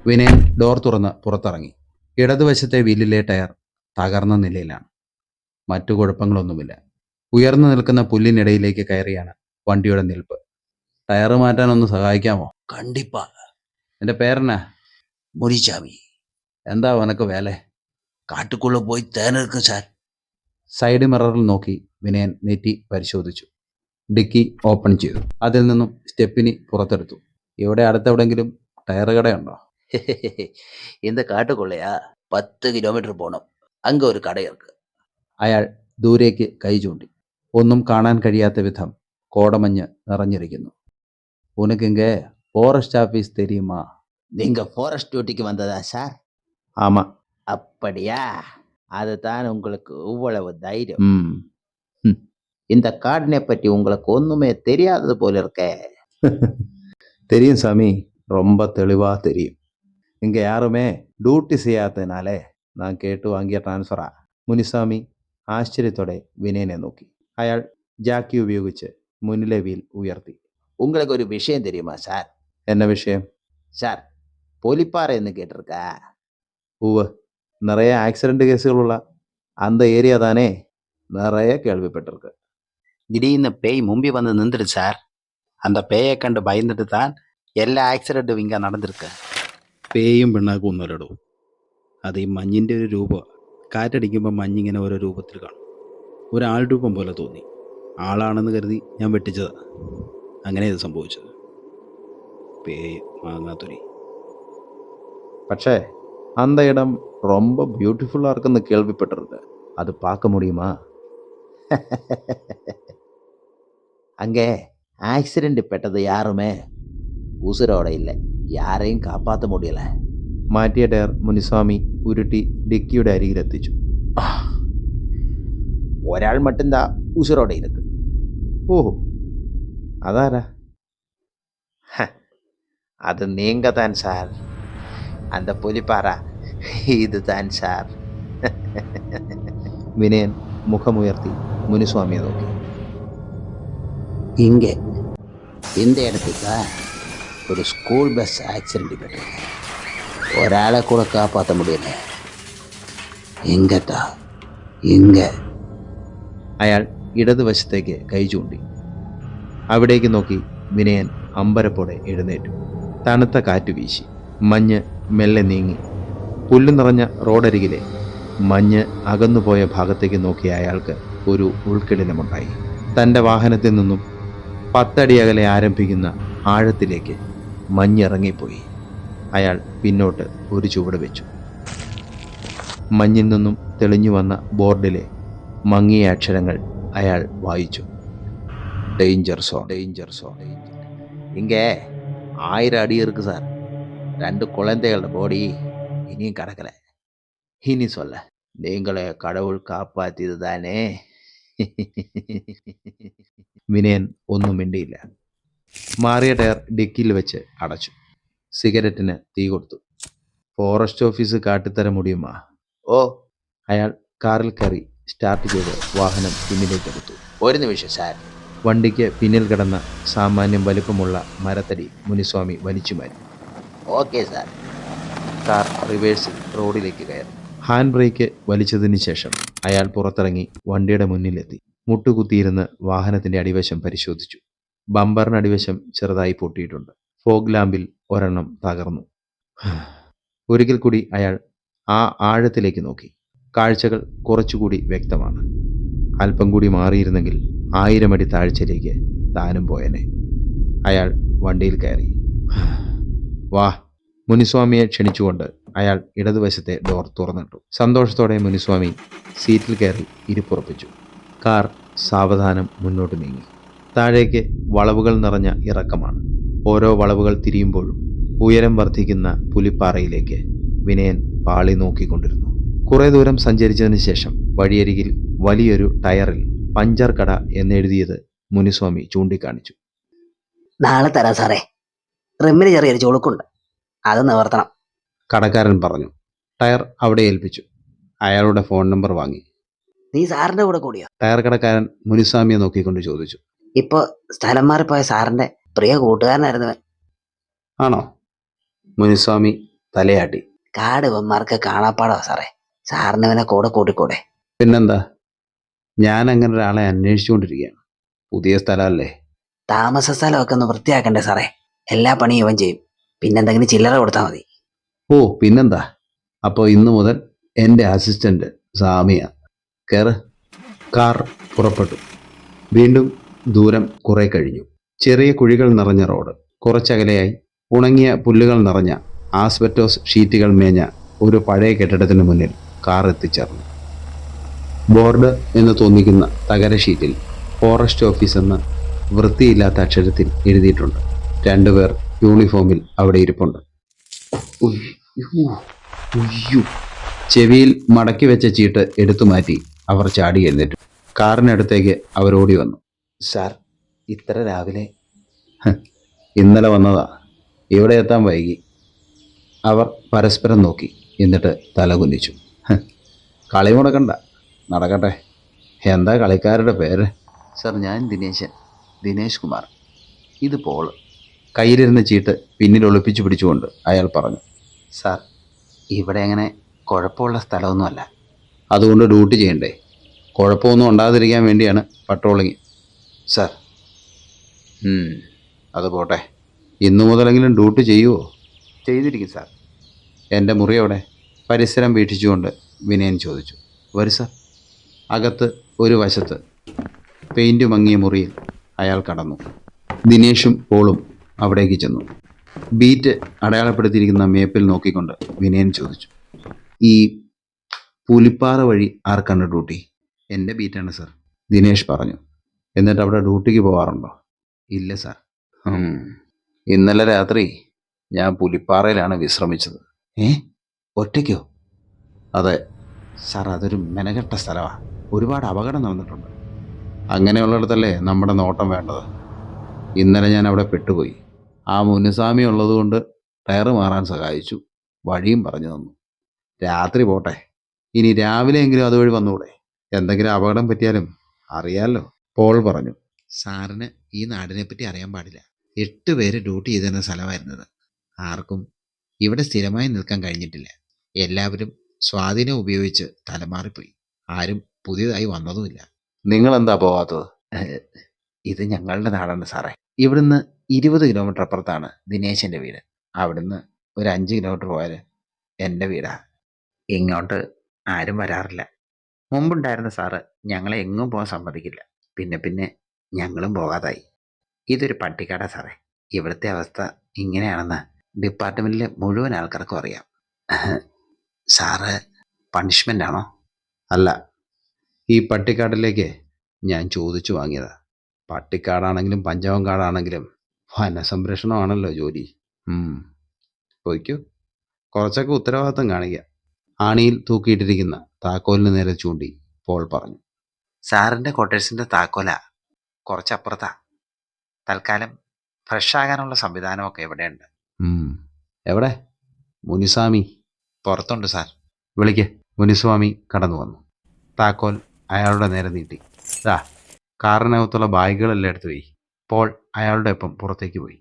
വിനയൻ ഡോർ തുറന്ന് പുറത്തിറങ്ങി. ഇടതുവശത്തെ വീലിലെ ടയർ തകർന്ന നിലയിലാണ്. മറ്റു കുഴപ്പങ്ങളൊന്നുമില്ല. ഉയർന്നു നിൽക്കുന്ന പുല്ലിനിടയിലേക്ക് കയറിയാണ് വണ്ടിയുടെ നിൽപ്പ്. ടയറ് മാറ്റാനൊന്ന് സഹായിക്കാമോ? கண்டிப்பா. എൻ്റെ പേരെന്നാ? முனிசாமி. എന്താ ഉനക്ക് വേല? காட்டுக்குள்ள போய் தேன் இருக்கு சார். സൈഡ് മിററിൽ നോക്കി വിനയൻ നെറ്റി പരിശോധിച്ചു. ഡിക്കി ഓപ്പൺ ചെയ്തു. അതിൽ നിന്നും സ്റ്റെപ്പിനി പുറത്തെടുത്തു. ഇവിടെ അടുത്തെവിടെങ്കിലും ടയർ കടയുണ്ടോ? இந்த காட்டுக்குள்ளையா 10 കിലോമീറ്റർ പോണം. அங்க ஒரு கடை இருக்கு. അയാൾ ദൂരേക്ക് കൈ ചൂണ്ടി. ഒന്നും കാണാൻ കഴിയാത്ത വിധം കോടമഞ്ഞ് നിറഞ്ഞിരിക്കുന്നു. ഉനക്കിങ്ക ഫോറസ്റ്റ് ഓഫീസ് തെരിയുമാ? நீங்க ஃபாரஸ்ட் டியூட்டிக்கு வந்ததா சார்? ആമാ. அப்படியா? அதுதான் உங்களுக்கு இவ்வளவு தைரியம். ம். இந்த காடினை பற்றி உங்களுக்கு ஒண்ணுமே தெரியாதது போல இருக்கே. தெரியும் சாமி, ரொம்ப தெளிவா தெரியும். இங்க யாருமே ഡ്യൂട്ടി ചെയ്യാത്തതിനാലേ ഞാൻ കേട്ടു വാങ്ങിയ ട്രാൻസ്ഫറാ. മുനിസ്വാമി ആശ്ചര്യത്തോടെ വിനയനെ നോക്കി. അയാൾ ജാക്കി ഉപയോഗിച്ച് മുന്നിലെ വീൽ ഉയർത്തി. உங்களுக்கு ஒரு விஷயம் தெரியுமா சார்? എന്ന വിഷയം? சார் பொலிப்பாறை എന്ന് കേട്ടിருக்கா? ഉവ്, നിറയെ ആക്സിഡന്റ് കേസുകളുള്ള അന്ത ഏരിയ താനേ. നിറയെ കേൾവിപ്പെട്ടിருக்கு. திடீர்னு பேய் மும்பி வந்து நின்றுடு சார். அந்த பேயை கண்டு பயந்துட்டு தான் எல்லா ஆக்சிடென்ட்டும் இங்க நடந்திருக்கு. പേയും പിണ്ണാക്കും ഒന്നുമല്ലടോ. അത് ഈ മഞ്ഞിൻ്റെ ഒരു രൂപം. കാറ്റടിക്കുമ്പോൾ മഞ്ഞിങ്ങനെ ഓരോ രൂപത്തിൽ കാണും. ഒരാൾ രൂപം പോലെ തോന്നി. ആളാണെന്ന് കരുതി ഞാൻ വെട്ടിച്ചതാ. അങ്ങനെ ഇത് സംഭവിച്ചത്. പേയ് മാങ്ങാത്തൊരി. പക്ഷേ அந்த இடம் ரொம்ப பியூட்டிஃபுல்லாக இருக்குன்னு கேள்விப்பட்டிருக்கு. அது பார்க்க முடியுமா? அங்கே ஆக்சிடென்ட் பெட்டது யாருமே உசுரோட இல்லை. யாரையும் காப்பாற்ற முடியல. മാറ്റിയ ടയർ മുനിസ്വാമി ഉരുട്ടി ഡിക്കിയുടെ അരികിലെത്തിച്ചു. ഒരാൾ മട്ടുംതാ ഉസുരോടെ ഇருக்கு. ഓഹോ, അതാരാ? அது நீங்க தான் சார். அந்த புலிப்பாറ இது தான் சார். വിനയൻ മുഖമുയർത്തി മുനിസ്വാമിയെ നോക്കി. இங்கே இந்த இடத்துக்கு ஒரு ஸ்கூல் பஸ் ஆக்சிடென்ட் பெற்றிருக்கு. ഒരാളെ കൂടെ കാപ്പാற்ற முடியல. ഇങ്ങത്താ ഇങ്ങ. അയാൾ ഇടതുവശത്തേക്ക് കൈ ചൂണ്ടി. അവിടേക്ക് നോക്കി വിനയൻ അമ്പരപ്പോടെ എഴുന്നേറ്റു. തണുത്ത കാറ്റ് വീശി. മഞ്ഞ് മെല്ലെ നീങ്ങി. പുല്ല് നിറഞ്ഞ റോഡരികിലെ മഞ്ഞ് അകന്നുപോയ ഭാഗത്തേക്ക് നോക്കിയ അയാൾക്ക് ഒരു ഉൾക്കിടിലമുണ്ടായി. തൻ്റെ വാഹനത്തിൽ നിന്നും 10 അടി അകലെ ആരംഭിക്കുന്ന ആഴത്തിലേക്ക് മഞ്ഞിറങ്ങിപ്പോയി. അയാൾ പിന്നോട്ട് ഒരു ചുവട് വെച്ചു. മഞ്ഞിൽ നിന്നും തെളിഞ്ഞു വന്ന ബോർഡിലെ മങ്ങിയ അക്ഷരങ്ങൾ അയാൾ വായിച്ചു. Danger zone, danger zone. ഇங்கே 1000 അടി இருக்கு சார். 2 குழந்தைகளோட ബോഡി ഇനിയും കടക്കല. ഇനി சொல்ல നിങ്ങളെ കടവുൾ കാപ്പാത്തിയത് താനേ. വിനയൻ ഒന്നും മിണ്ടിയില്ല. മാറിയ ടയർ ഡിക്കിയിൽ വെച്ച് അടച്ചു. സിഗരറ്റിന് തീ കൊടുത്തു. ഫോറസ്റ്റ് ഓഫീസ് കാട്ടിത്തര മുടിയുമാ? ഓ. അയാൾ കാറിൽ കയറി സ്റ്റാർട്ട് ചെയ്ത് വാഹനം പിന്നിലേക്ക് എടുത്തു. ഒരു നിമിഷം സാർ. വണ്ടിക്ക് പിന്നിൽ കിടന്ന സാമാന്യം വലിപ്പമുള്ള മരത്തടി മുനിസ്വാമി വലിച്ചു മാറ്റി. Okay sir. കാർ റിവേഴ്സിൽ റോഡിലേക്ക് കയറി. ഹാൻഡ് ബ്രേക്ക് വലിച്ചതിന് ശേഷം അയാൾ പുറത്തിറങ്ങി വണ്ടിയുടെ മുന്നിലെത്തി. മുട്ടുകുത്തിയിരുന്ന് വാഹനത്തിൻ്റെ അടിവശം പരിശോധിച്ചു. ബമ്പറിന് അടിവശം ചെറുതായി പൊട്ടിയിട്ടുണ്ട്. ഫോഗ് ലാമ്പിൽ ഒരെണ്ണം തകർന്നു. ഒരിക്കൽ കൂടി അയാൾ ആ ആഴത്തിലേക്ക് നോക്കി. കാഴ്ചകൾ കുറച്ചുകൂടി വ്യക്തമാണ്. അല്പം കൂടി മാറിയിരുന്നെങ്കിൽ 1000 അടി താഴ്ചയിലേക്ക് താനും പോയനെ. അയാൾ വണ്ടിയിൽ കയറി. വാ. മുനിസ്വാമിയെ ക്ഷണിച്ചുകൊണ്ട് അയാൾ ഇടതുവശത്തെ ഡോർ തുറന്നിട്ടു. സന്തോഷത്തോടെ മുനിസ്വാമി സീറ്റിൽ കയറി ഇരിപ്പുറപ്പിച്ചു. കാർ സാവധാനം മുന്നോട്ട് നീങ്ങി. താഴേക്ക് വളവുകൾ നിറഞ്ഞ ഇറക്കമാണ്. ഓരോ വളവുകൾ തിരിയുമ്പോഴും ഉയരം വർദ്ധിക്കുന്ന പുലിപ്പാറയിലേക്ക് വിനയൻ പാളി നോക്കിക്കൊണ്ടിരുന്നു. കുറെ ദൂരം സഞ്ചരിച്ചതിന് ശേഷം വഴിയരികിൽ വലിയൊരു ടയറിൽ പഞ്ചർ കട എന്നെഴുതിയത് മുനിസ്വാമി ചൂണ്ടിക്കാണിച്ചു. നാളെ തരാം സാറേ. റിമ്മിന് ചെറിയൊരു ചുളുക്കുണ്ട്, അത് നിവർത്തണം. കടക്കാരൻ പറഞ്ഞു. ടയർ അവിടെ ഏൽപ്പിച്ചു. അയാളുടെ ഫോൺ നമ്പർ വാങ്ങി. നീ സാറിന്റെ കൂടെ കൂടിയോ? ടയർ കടക്കാരൻ മുനിസ്വാമിയെ നോക്കിക്കൊണ്ട് ചോദിച്ചു. ഇപ്പൊ സ്ഥലം മാറിപ്പോയ സാറിന്റെ പ്രിയ കൂട്ടുകാരനായിരുന്നു അവൻ. ആണോ? മുനിസ്വാമി തലയാട്ടി. കാട് ഇവന്മാർക്ക് കാണാപ്പാടോ സാറേ. സാറിന് ഇവനെ കൂടെ കൂട്ടിക്കൂടെ? പിന്നെന്താ, ഞാൻ അങ്ങനെ ഒരാളെ അന്വേഷിച്ചുകൊണ്ടിരിക്കുകയാണ്. പുതിയ സ്ഥലമല്ലേ. താമസ സ്ഥലമൊക്കെ ഒന്ന് വൃത്തിയാക്കണ്ടേ സാറേ? എല്ലാ പണിയും ഇവൻ ചെയ്യും. പിന്നെന്തെങ്കിലും ചില്ലറ കൊടുത്താൽ മതി. ഓ പിന്നെന്താ. അപ്പോൾ ഇന്നു മുതൽ എൻ്റെ അസിസ്റ്റന്റ് സാമിയ. കയറ്. കാർ പുറപ്പെട്ടു. വീണ്ടും ദൂരം കുറെ കഴിഞ്ഞു. ചെറിയ കുഴികൾ നിറഞ്ഞ റോഡ്. കുറച്ചകലെയായി ഉണങ്ങിയ പുല്ലുകൾ നിറഞ്ഞ ആസ്ബറ്റോസ് ഷീറ്റുകൾ മേഞ്ഞ ഒരു പഴയ കെട്ടിടത്തിന് മുന്നിൽ കാർ എത്തിച്ചേർന്നു. ബോർഡ് എന്ന് തോന്നിക്കുന്ന തകര ഷീറ്റിൽ ഫോറസ്റ്റ് ഓഫീസ് എന്ന് വൃത്തിയില്ലാത്ത അക്ഷരത്തിൽ എഴുതിയിട്ടുണ്ട്. 2 പേർ യൂണിഫോമിൽ അവിടെ ഇരിപ്പുണ്ട്. ചെവിയിൽ മടക്കി വെച്ച ചീട്ട് എടുത്തു മാറ്റി അവർ ചാടി എഴുന്നേറ്റു. കാറിനടുത്തേക്ക് അവരോടി വന്നു. സാർ, ഇത്ര രാവിലെ? ഇന്നലെ വന്നതാ, ഇവിടെ എത്താൻ വൈകി. അവർ പരസ്പരം നോക്കി. എന്നിട്ട് തല കുനിച്ചു. കളി മുടക്കണ്ട, നടക്കട്ടെ. എന്താ കളിക്കാരുടെ പേര്? സാർ, ഞാൻ ദിനേശ് കുമാർ. ഇത് പോള്. കയ്യിലിരുന്ന ചീട്ട് പിന്നിൽ ഒളിപ്പിച്ചു പിടിച്ചുകൊണ്ട് അയാൾ പറഞ്ഞു. സാർ, ഇവിടെ അങ്ങനെ കുഴപ്പമുള്ള സ്ഥലമൊന്നുമല്ല. അതുകൊണ്ട് ഡ്യൂട്ടി ചെയ്യണ്ടേ? കുഴപ്പമൊന്നും ഉണ്ടാകാതിരിക്കാൻ വേണ്ടിയാണ് പട്രോളിങ്. സാർ, അത് പോട്ടെ. ഇന്നു മുതലെങ്കിലും ഡ്യൂട്ടി ചെയ്യുമോ? ചെയ്തിരിക്കും സാർ. എൻ്റെ മുറി എവിടെ? പരിസരം വീക്ഷിച്ചുകൊണ്ട് വിനയൻ ചോദിച്ചു. വരൂ സാർ. അകത്ത് ഒരു വശത്ത് പെയിൻറ് മങ്ങിയ മുറിയിൽ അയാൾ കടന്നു. ദിനേഷും പോളും അവിടേക്ക് ചെന്നു. ബീറ്റ് അടയാളപ്പെടുത്തിയിരിക്കുന്ന മേപ്പിൽ നോക്കിക്കൊണ്ട് വിനയൻ ചോദിച്ചു. ഈ പുലിപ്പാറ വഴി ആർക്കാണ് ഡ്യൂട്ടി? എൻ്റെ ബീറ്റാണ് സാർ, ദിനേഷ് പറഞ്ഞു. എന്നിട്ട് അവിടെ ഡ്യൂട്ടിക്ക് പോകാറുണ്ടോ? ഇല്ല സാർ. ഇന്നലെ രാത്രി ഞാൻ പുലിപ്പാറയിലാണ് വിശ്രമിച്ചത്. ഒറ്റയ്ക്കോ? അതെ സാർ, അതൊരു മെനകെട്ട സ്ഥലമാണ്. ഒരുപാട് അപകടം നടന്നിട്ടുണ്ട്. അങ്ങനെയുള്ളിടത്തല്ലേ നമ്മുടെ നോട്ടം വേണ്ടത്. ഇന്നലെ ഞാൻ അവിടെ പെട്ടുപോയി. ആ മുനുസ്വാമി ഉള്ളതുകൊണ്ട് ടയർ മാറാൻ സഹായിച്ചു, വഴിയും പറഞ്ഞു തന്നു. രാത്രി പോട്ടെ, ഇനി രാവിലെയെങ്കിലും അതുവഴി വന്നുകൂടെ? എന്തെങ്കിലും അപകടം പറ്റിയാലും അറിയാമല്ലോ, പോൾ പറഞ്ഞു. സാറിന് ഈ നാടിനെപ്പറ്റി അറിയാൻ പാടില്ല. 8 പേര് ഡ്യൂട്ടി ചെയ്തിരുന്ന സ്ഥലമായിരുന്നത്. ആർക്കും ഇവിടെ സ്ഥിരമായി നിൽക്കാൻ കഴിഞ്ഞിട്ടില്ല. എല്ലാവരും സ്വാധീനം ഉപയോഗിച്ച് തലമാറിപ്പോയി. ആരും പുതിയതായി വന്നതുമില്ല. നിങ്ങളെന്താ പോവാത്തത്? ഇത് ഞങ്ങളുടെ നാടാണ് സാറേ. ഇവിടുന്ന് 20 കിലോമീറ്റർ അപ്പുറത്താണ് ദിനേശൻ്റെ വീട്. അവിടുന്ന് ഒരു 5 കിലോമീറ്റർ പോയാൽ എൻ്റെ വീടാ. ഇങ്ങോട്ട് ആരും വരാറില്ല. മുമ്പുണ്ടായിരുന്ന സാറ് ഞങ്ങളെ എങ്ങും പോകാൻ സമ്മതിക്കില്ല. പിന്നെ പിന്നെ ഞങ്ങളും പോകാതായി. ഇതൊരു പട്ടിക്കാടാ സാറേ. ഇവിടുത്തെ അവസ്ഥ ഇങ്ങനെയാണെന്ന് ഡിപ്പാർട്ട്മെന്റിലെ മുഴുവൻ ആൾക്കാർക്കും അറിയാം. സാറ് പണിഷ്മെന്റ് ആണോ? അല്ല, ഈ പട്ടിക്കാട്ടിലേക്ക് ഞാൻ ചോദിച്ചു വാങ്ങിയതാ. പട്ടിക്കാടാണെങ്കിലും പഞ്ചാബം കാടാണെങ്കിലും വനസംരക്ഷണമാണല്ലോ ജോലി. പോയിക്കോ, കുറച്ചൊക്കെ ഉത്തരവാദിത്തം കാണിക്കുക. ആണിയിൽ തൂക്കിയിട്ടിരിക്കുന്ന താക്കോലിന് നേരെ ചൂണ്ടി പോൾ പറഞ്ഞു. സാറിന്റെ ക്വാർട്ടേഴ്സിന്റെ താക്കോല കുറച്ചപ്പുറത്താ. തൽക്കാലം ഫ്രഷ് ആകാനുള്ള സംവിധാനമൊക്കെ ഇവിടെയുണ്ട്. എവിടെ? മുനിസ്വാമി പുറത്തുണ്ട് സാർ. വിളിക്ക്. മുനിസ്വാമി കടന്നു വന്നു. താക്കോൽ അയാളുടെ നേരെ നീട്ടി. കാറിനകത്തുള്ള ബാഗുകളെല്ലാം എടുത്തു പോയി. പോൾ അയാളുടെ ഒപ്പം പുറത്തേക്ക് പോയി.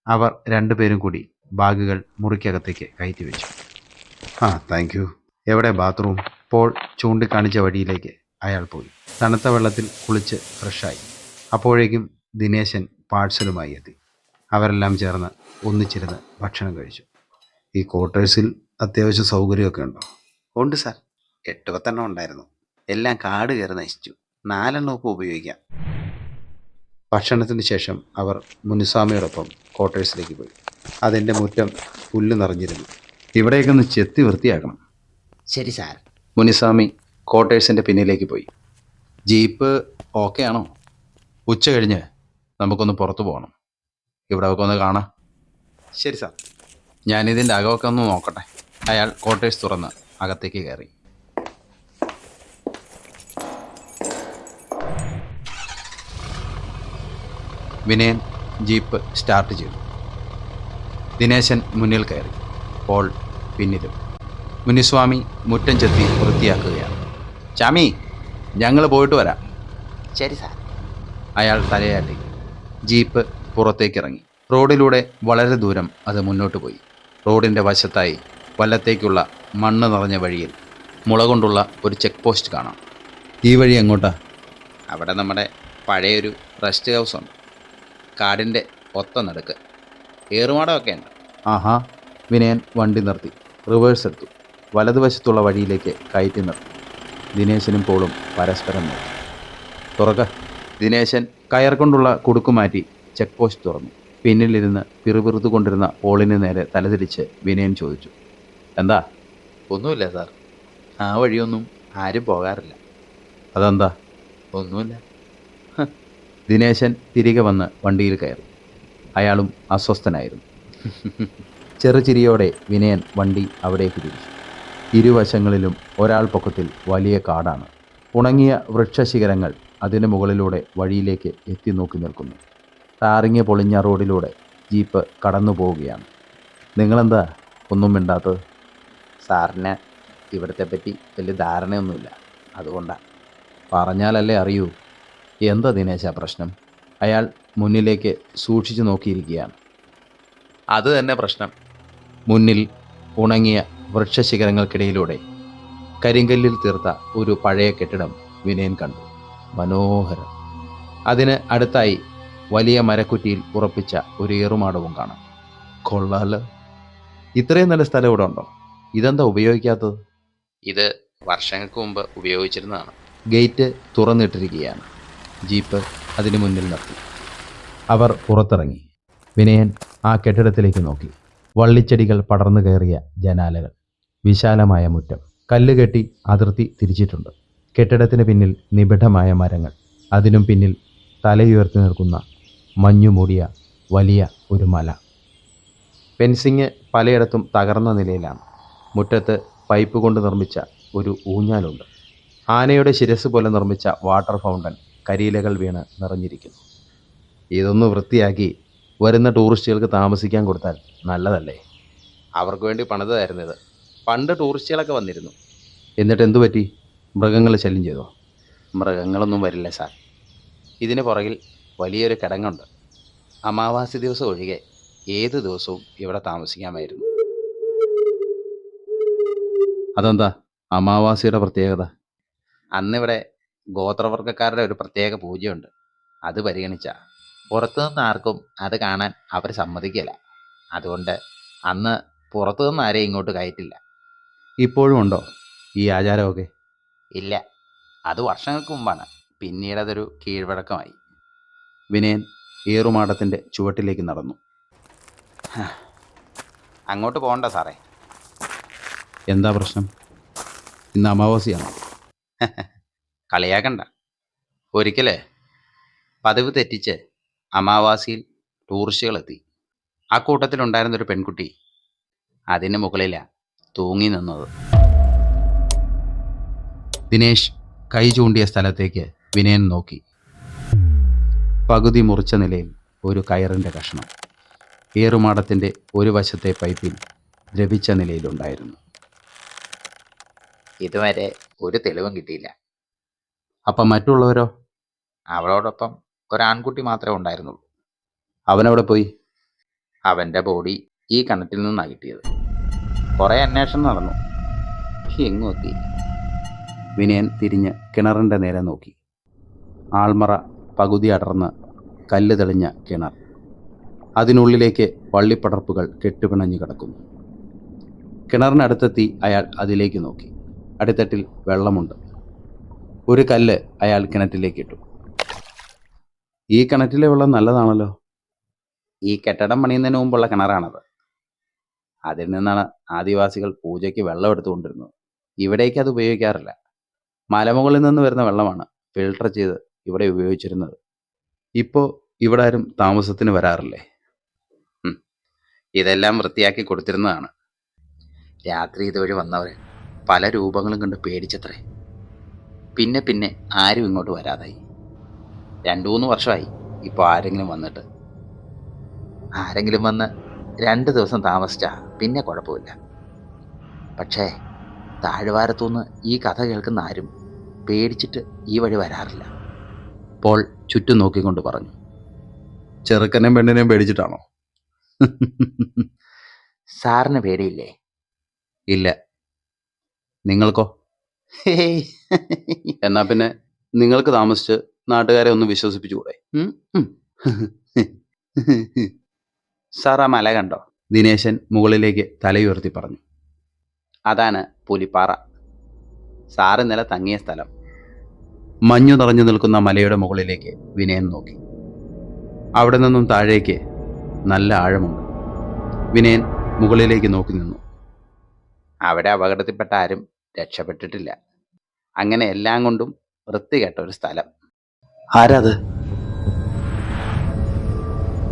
അവർ രണ്ടുപേരും കൂടി ബാഗുകൾ മുറിക്കകത്തേക്ക് കയറ്റി വെച്ചു. Thank you. എവിടെ ബാത്റൂം? പോൾ ചൂണ്ടിക്കാണിച്ച വഴിയിലേക്ക് അയാൾ പോയി. തണുത്ത വെള്ളത്തിൽ കുളിച്ച് ഫ്രഷായി. അപ്പോഴേക്കും ദിനേശൻ പാഴ്സലുമായി എത്തി. അവരെല്ലാം ചേർന്ന് ഒന്നിച്ചിരുന്ന് ഭക്ഷണം കഴിച്ചു. ഈ ക്വാർട്ടേഴ്സിൽ അത്യാവശ്യം സൗകര്യമൊക്കെ ഉണ്ടോ? ഉണ്ട് സാർ. 8 ഉണ്ടായിരുന്നു. എല്ലാം കാട് കയറി നശിച്ചു. 4 ഇപ്പോൾ ഉപയോഗിക്കാം. ഭക്ഷണത്തിന് ശേഷം അവർ മുനിസ്വാമിയോടൊപ്പം ക്വാർട്ടേഴ്സിലേക്ക് പോയി. അതിൻ്റെ മുറ്റം പുല്ല് നിറഞ്ഞിരുന്നു. ഇവിടെയൊക്കെ ഒന്ന് ചെത്തി വൃത്തിയാക്കണം. ശരി സാർ. മുനിസ്വാമി ക്വാർട്ടേഴ്സിൻ്റെ പിന്നിലേക്ക് പോയി. ജീപ്പ് ഓക്കെ ആണോ? ഉച്ച കഴിഞ്ഞ് നമുക്കൊന്ന് പുറത്തു പോകണം. ഇവിടെ ഒക്കെ ഒന്ന് കാണാം. ശരി സാർ. ഞാനിതിൻ്റെ അകമൊക്കെ ഒന്ന് നോക്കട്ടെ. അയാൾ ക്വാർട്ടേഴ്സ് തുറന്ന് അകത്തേക്ക് കയറി. വിനയൻ ജീപ്പ് സ്റ്റാർട്ട് ചെയ്തു. ദിനേശൻ മുന്നിൽ കയറി. പോൾ പിന്നിലും. മുനിസ്വാമി മുറ്റം ചെത്തി വൃത്തിയാക്കുകയാണ്. ചാമി, ഞങ്ങൾ പോയിട്ട് വരാം. ശരി സാർ. അയാൾ തലയാട്ടി. ജീപ്പ് പുറത്തേക്കിറങ്ങി. റോഡിലൂടെ വളരെ ദൂരം അത് മുന്നോട്ട് പോയി. റോഡിൻ്റെ വശത്തായി വല്ലത്തേക്കുള്ള മണ്ണ് നിറഞ്ഞ വഴിയിൽ മുള കൊണ്ടുള്ള ഒരു ചെക്ക് പോസ്റ്റ് കാണാം. ഈ വഴി എങ്ങോട്ടാ? അവിടെ നമ്മുടെ പഴയൊരു റെസ്റ്റ് ഹൗസ് ഉണ്ട്. കാടിൻ്റെ ഒത്ത നടുക്ക്. ഏറുമാടമൊക്കെ ഉണ്ട്. ആഹാ. വിനയൻ വണ്ടി നിർത്തി റിവേഴ്സ് എടുത്തു. വലതുവശത്തുള്ള വഴിയിലേക്ക് കയറ്റി നിർത്തി. ദിനേശനും പോളും പരസ്പരം നോക്കി. തുറക്ക. ദിനേശൻ കയർ കൊണ്ടുള്ള കുടുക്ക് മാറ്റി ചെക്ക് പോസ്റ്റ് തുറന്നു. പിന്നിലിരുന്ന് പിറുപിറുത്തു കൊണ്ടിരുന്ന പോളിന് നേരെ തലതിരിച്ച് വിനയൻ ചോദിച്ചു, എന്താ? ഒന്നുമില്ല സാർ. ആ വഴിയൊന്നും ആരും പോകാറില്ല. അതെന്താ? ഒന്നുമില്ല. ദിനേശൻ തിരികെ വന്ന് വണ്ടിയിൽ കയറി. അയാളും അസ്വസ്ഥനായിരുന്നു. ചെറുചിരിയോടെ വിനയൻ വണ്ടി അവിടേക്ക് തിരിച്ചു. ഇരുവശങ്ങളിലും ഒരാൾ പൊക്കത്തിൽ വലിയ കാടാണ്. ഉണങ്ങിയ വൃക്ഷശിഖരങ്ങൾ അതിന് മുകളിലൂടെ വഴിയിലേക്ക് എത്തി നോക്കി നിൽക്കുന്നു. ടാറിങ്ങി പൊളിഞ്ഞ റോഡിലൂടെ ജീപ്പ് കടന്നു പോവുകയാണ്. നിങ്ങളെന്താ ഒന്നും മിണ്ടാത്തത്? സാറിന് ഇവിടത്തെ പറ്റി വലിയ ധാരണയൊന്നുമില്ല, അതുകൊണ്ടാണ്. പറഞ്ഞാലല്ലേ അറിയൂ. എന്താ ദിനേശ പ്രശ്നം? അയാൾ മുന്നിലേക്ക് സൂക്ഷിച്ചു നോക്കിയിരിക്കുകയാണ്. അത് തന്നെ പ്രശ്നം. മുന്നിൽ ഉണങ്ങിയ വൃക്ഷശിഖരങ്ങൾക്കിടയിലൂടെ കരിങ്കല്ലിൽ തീർത്ത ഒരു പഴയ കെട്ടിടം വിനയൻ കണ്ടു. മനോഹരം. അതിന് അടുത്തായി വലിയ മരക്കുറ്റിയിൽ ഉറപ്പിച്ച ഒരു ഏറുമാടവും കാണാം. കൊള്ളാലോ. ഇത്രയും നല്ല സ്ഥലം ഇവിടെ ഉണ്ടോ? ഇതെന്താ ഉപയോഗിക്കാത്തത്? ഇത് വർഷങ്ങൾക്ക് മുമ്പ് ഉപയോഗിച്ചിരുന്നതാണ്. ഗേറ്റ് തുറന്നിട്ടിരിക്കുകയാണ്. ജീപ്പ് അതിനു മുന്നിൽ നിർത്തി. അവർ പുറത്തിറങ്ങി. വിനയൻ ആ കെട്ടിടത്തിലേക്ക് നോക്കി. വള്ളിച്ചെടികൾ പടർന്നു കയറിയ ജനാലകൾ, വിശാലമായ മുറ്റം, കല്ലുകെട്ടി അതിർത്തി തിരിച്ചിട്ടുണ്ട്. കെട്ടിടത്തിന് പിന്നിൽ നിബിഡമായ മരങ്ങൾ, അതിനും പിന്നിൽ തലയുയർത്തി നിൽക്കുന്ന മഞ്ഞുമൂടിയ വലിയ ഒരു മല. ഫെൻസിങ് പലയിടത്തും തകർന്ന നിലയിലാണ്. മുറ്റത്ത് പൈപ്പ് കൊണ്ട് നിർമ്മിച്ച ഒരു ഊഞ്ഞാലുണ്ട്. ആനയുടെ ശിരസ് പോലെ നിർമ്മിച്ച വാട്ടർ ഫൗണ്ടൻ കരിയിലകൾ വീണ് നിറഞ്ഞിരിക്കുന്നു. ഇതൊന്ന് വൃത്തിയാക്കി വരുന്ന ടൂറിസ്റ്റുകൾക്ക് താമസിക്കാൻ കൊടുത്താൽ നല്ലതല്ലേ? അവർക്ക് വേണ്ടി പണിതായിരുന്നു ഇത്. പണ്ട് ടൂറിസ്റ്റുകളൊക്കെ വന്നിരുന്നു. എന്നിട്ട് എന്തു പറ്റി? മൃഗങ്ങൾ ശല്യം ചെയ്തോ? മൃഗങ്ങളൊന്നും വരില്ല സാർ. ഇതിന് പുറകിൽ വലിയൊരു കിടങ്ങുണ്ട്. അമാവാസി ദിവസം ഒഴികെ ഏത് ദിവസവും ഇവിടെ താമസിക്കാമായിരുന്നു. അതെന്താ അമാവാസിയുടെ പ്രത്യേകത? അന്നിവിടെ ഗോത്രവർഗ്ഗക്കാരുടെ ഒരു പ്രത്യേക പൂജയുണ്ട്. അത് പരിഗണിച്ച പുറത്തുനിന്ന് ആർക്കും അത് കാണാൻ അവർ സമ്മതിക്കില്ല. അതുകൊണ്ട് അന്ന് പുറത്തുനിന്ന് ആരെയും ഇങ്ങോട്ട് കയറ്റില്ല. ഇപ്പോഴും ഉണ്ടോ ഈ ആചാരമൊക്കെ? ഇല്ല, അത് വർഷങ്ങൾക്ക് മുമ്പാണ്. പിന്നീട് അതൊരു കീഴ്വഴക്കമായി. വിനയൻ ഏറുമാടത്തിൻ്റെ ചുവട്ടിലേക്ക് നടന്നു. അങ്ങോട്ട് പോകണ്ട സാറേ. എന്താ പ്രശ്നം? ഇന്ന് അമാവാസിയാണോ? കളിയാക്കണ്ട. ഒരിക്കലേ പതിവ് തെറ്റിച്ച് അമാവാസിയിൽ ടൂറിസ്റ്റുകളെത്തി. ആ കൂട്ടത്തിലുണ്ടായിരുന്നൊരു പെൺകുട്ടി അതിന് മുകളിലാണ് തൂങ്ങി നിന്നത്. ദിനേശ് കൈ ചൂണ്ടിയ സ്ഥലത്തേക്ക് വിനയൻ നോക്കി. പകുതി മുറിച്ച നിലയിൽ ഒരു കയറിൻ്റെ കഷ്ണം ഏറുമാടത്തിൻ്റെ ഒരു വശത്തെ പൈപ്പിൽ ദ്രവിച്ച നിലയിലുണ്ടായിരുന്നു. ഇതുവരെ ഒരു തെളിവും കിട്ടിയില്ല. അപ്പം മറ്റുള്ളവരോ? അവളോടൊപ്പം ഒരാൺകുട്ടി മാത്രമേ ഉണ്ടായിരുന്നുള്ളൂ. അവനവിടെ പോയി? അവൻ്റെ ബോഡി ഈ കിണറ്റിൽ നിന്നാണ് കിട്ടിയത്. കുറേ അന്വേഷണം നടന്നു, എങ്ങും എത്തിയില്ല. വിനയൻ തിരിഞ്ഞ് കിണറിൻ്റെ നേരെ നോക്കി. ആൾമറ പകുതി അടർന്ന് കല്ല് തെളിഞ്ഞ കിണർ. അതിനുള്ളിലേക്ക് വള്ളിപ്പടർപ്പുകൾ കെട്ടുപിണഞ്ഞു കിടക്കുന്നു. കിണറിനടുത്തെത്തി അയാൾ അതിലേക്ക് നോക്കി. അടിത്തട്ടിൽ വെള്ളമുണ്ട്. ഒരു കല്ല് അയാൾ കിണറ്റിലേക്ക് ഇട്ടു. ഈ കിണറ്റിലെ വെള്ളം നല്ലതാണല്ലോ. ഈ കെട്ടിടം പണിയുന്നതിന് മുമ്പുള്ള കിണറാണത്. അതിൽ നിന്നാണ് ആദിവാസികൾ പൂജയ്ക്ക് വെള്ളം എടുത്തുകൊണ്ടിരുന്നത്. ഇവിടേക്ക് അത് ഉപയോഗിക്കാറില്ല. മലമുകളിൽ നിന്ന് വരുന്ന വെള്ളമാണ് ഫിൽട്ടർ ചെയ്ത് ഇവിടെ ഉപയോഗിച്ചിരുന്നത്. ഇപ്പോൾ ഇവിടെ ആരും താമസത്തിന് വരാറില്ലേ? ഇതെല്ലാം വൃത്തിയാക്കി കൊടുത്തിരുന്നതാണ്. രാത്രി ഇതുവഴി വന്നവർ പല രൂപങ്ങളും കണ്ട് പേടിച്ചത്രേ. പിന്നെ പിന്നെ ആരും ഇങ്ങോട്ട് വരാതായി. 2-3 വർഷമായി ഇപ്പോൾ ആരെങ്കിലും വന്നിട്ട്. ആരെങ്കിലും വന്ന് 2 ദിവസം താമസിച്ചാ പിന്നെ കുഴപ്പമില്ല. പക്ഷേ താഴ്വാരത്തുനിന്ന് ഈ കഥ കേൾക്കുന്ന ആരും പേടിച്ചിട്ട് ഈ വഴി വരാറില്ല. പോൾ ചുറ്റും നോക്കിക്കൊണ്ട് പറഞ്ഞു. ചെറുക്കനെയും പെണ്ണിനെയും പേടിച്ചിട്ടാണോ? സാറിന് പേടിയില്ലേ? ഇല്ല. നിങ്ങൾക്കോ? ഹേയ്. എന്നാ പിന്നെ നിങ്ങൾക്ക് താമസിച്ച് നാട്ടുകാരെ ഒന്ന് വിശ്വസിപ്പിച്ചുകൂടെ? സാർ ആ മല കണ്ടോ? ദിനേശൻ മുകളിലേക്ക് തലയുയർത്തി പറഞ്ഞു. അതാണ് പുലിപ്പാറ. സാർ ഇന്നലെ തങ്ങിയ സ്ഥലം. മഞ്ഞു നിറഞ്ഞു നിൽക്കുന്ന മലയുടെ മുകളിലേക്ക് വിനയൻ നോക്കി. അവിടെ നിന്നും താഴേക്ക് നല്ല ആഴമുണ്ട്. വിനയൻ മുകളിലേക്ക് നോക്കി നിന്നു. അവിടെ അപകടത്തിൽപ്പെട്ട ആരും രക്ഷപ്പെട്ടിട്ടില്ല. അങ്ങനെ എല്ലാം കൊണ്ടും വൃത്തികെട്ട ഒരു സ്ഥലം. ആരാത്?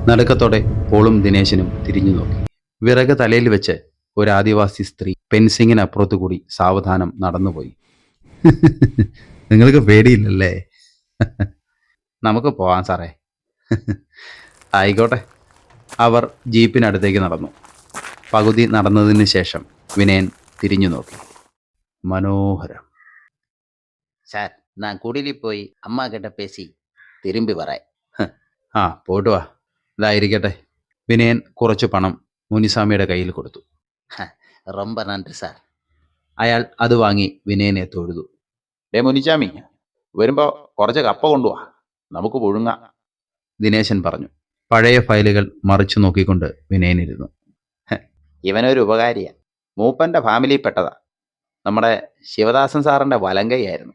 നടുക്കത്തോടെ പോളും ദിനേശനും തിരിഞ്ഞു നോക്കി. വിറക് തലയിൽ വെച്ച് ഒരു ആദിവാസി സ്ത്രീ ഫെൻസിങ്ങിനപ്പുറത്തു കൂടി സാവധാനം നടന്നുപോയി. നിങ്ങൾക്ക് പേടിയില്ലല്ലേ? നമുക്ക് പോവാം സാറേ. ആയിക്കോട്ടെ. അവർ ജീപ്പിനടുത്തേക്ക് നടന്നു. പകുതി നടന്നതിന് ശേഷം വിനയൻ തിരിഞ്ഞു നോക്കി. മനോഹരം. സാർ, ഞാൻ കുടിലിൽ പോയി അമ്മ കിட்ட പേശി തിരുമ്പി പറയാം. ആ, പോയിട്ട് വാ. ഇതായിരിക്കട്ടെ. വിനയൻ കുറച്ചു പണം മുനിസ്വാമിയുടെ കയ്യിൽ കൊടുത്തു. ரொம்ப നന്ദി സാർ. അയാൾ അത് വാങ്ങി വിനയനെ തൊഴുതു. മുനിച്ചാമി, വരുമ്പോൾ കുറച്ച് കപ്പ കൊണ്ടുവാ, നമുക്ക് പുഴുങ്ങാം. ദിനേശൻ പറഞ്ഞു. പഴയ ഫയലുകൾ മറിച്ചു നോക്കിക്കൊണ്ട് വിനയനിരുന്നു. ഇവനൊരു ഉപകാരിയാ. മൂപ്പൻ്റെ ഫാമിലിയിൽപ്പെട്ടതാ. നമ്മുടെ ശിവദാസൻ സാറിൻ്റെ വലങ്കയായിരുന്നു.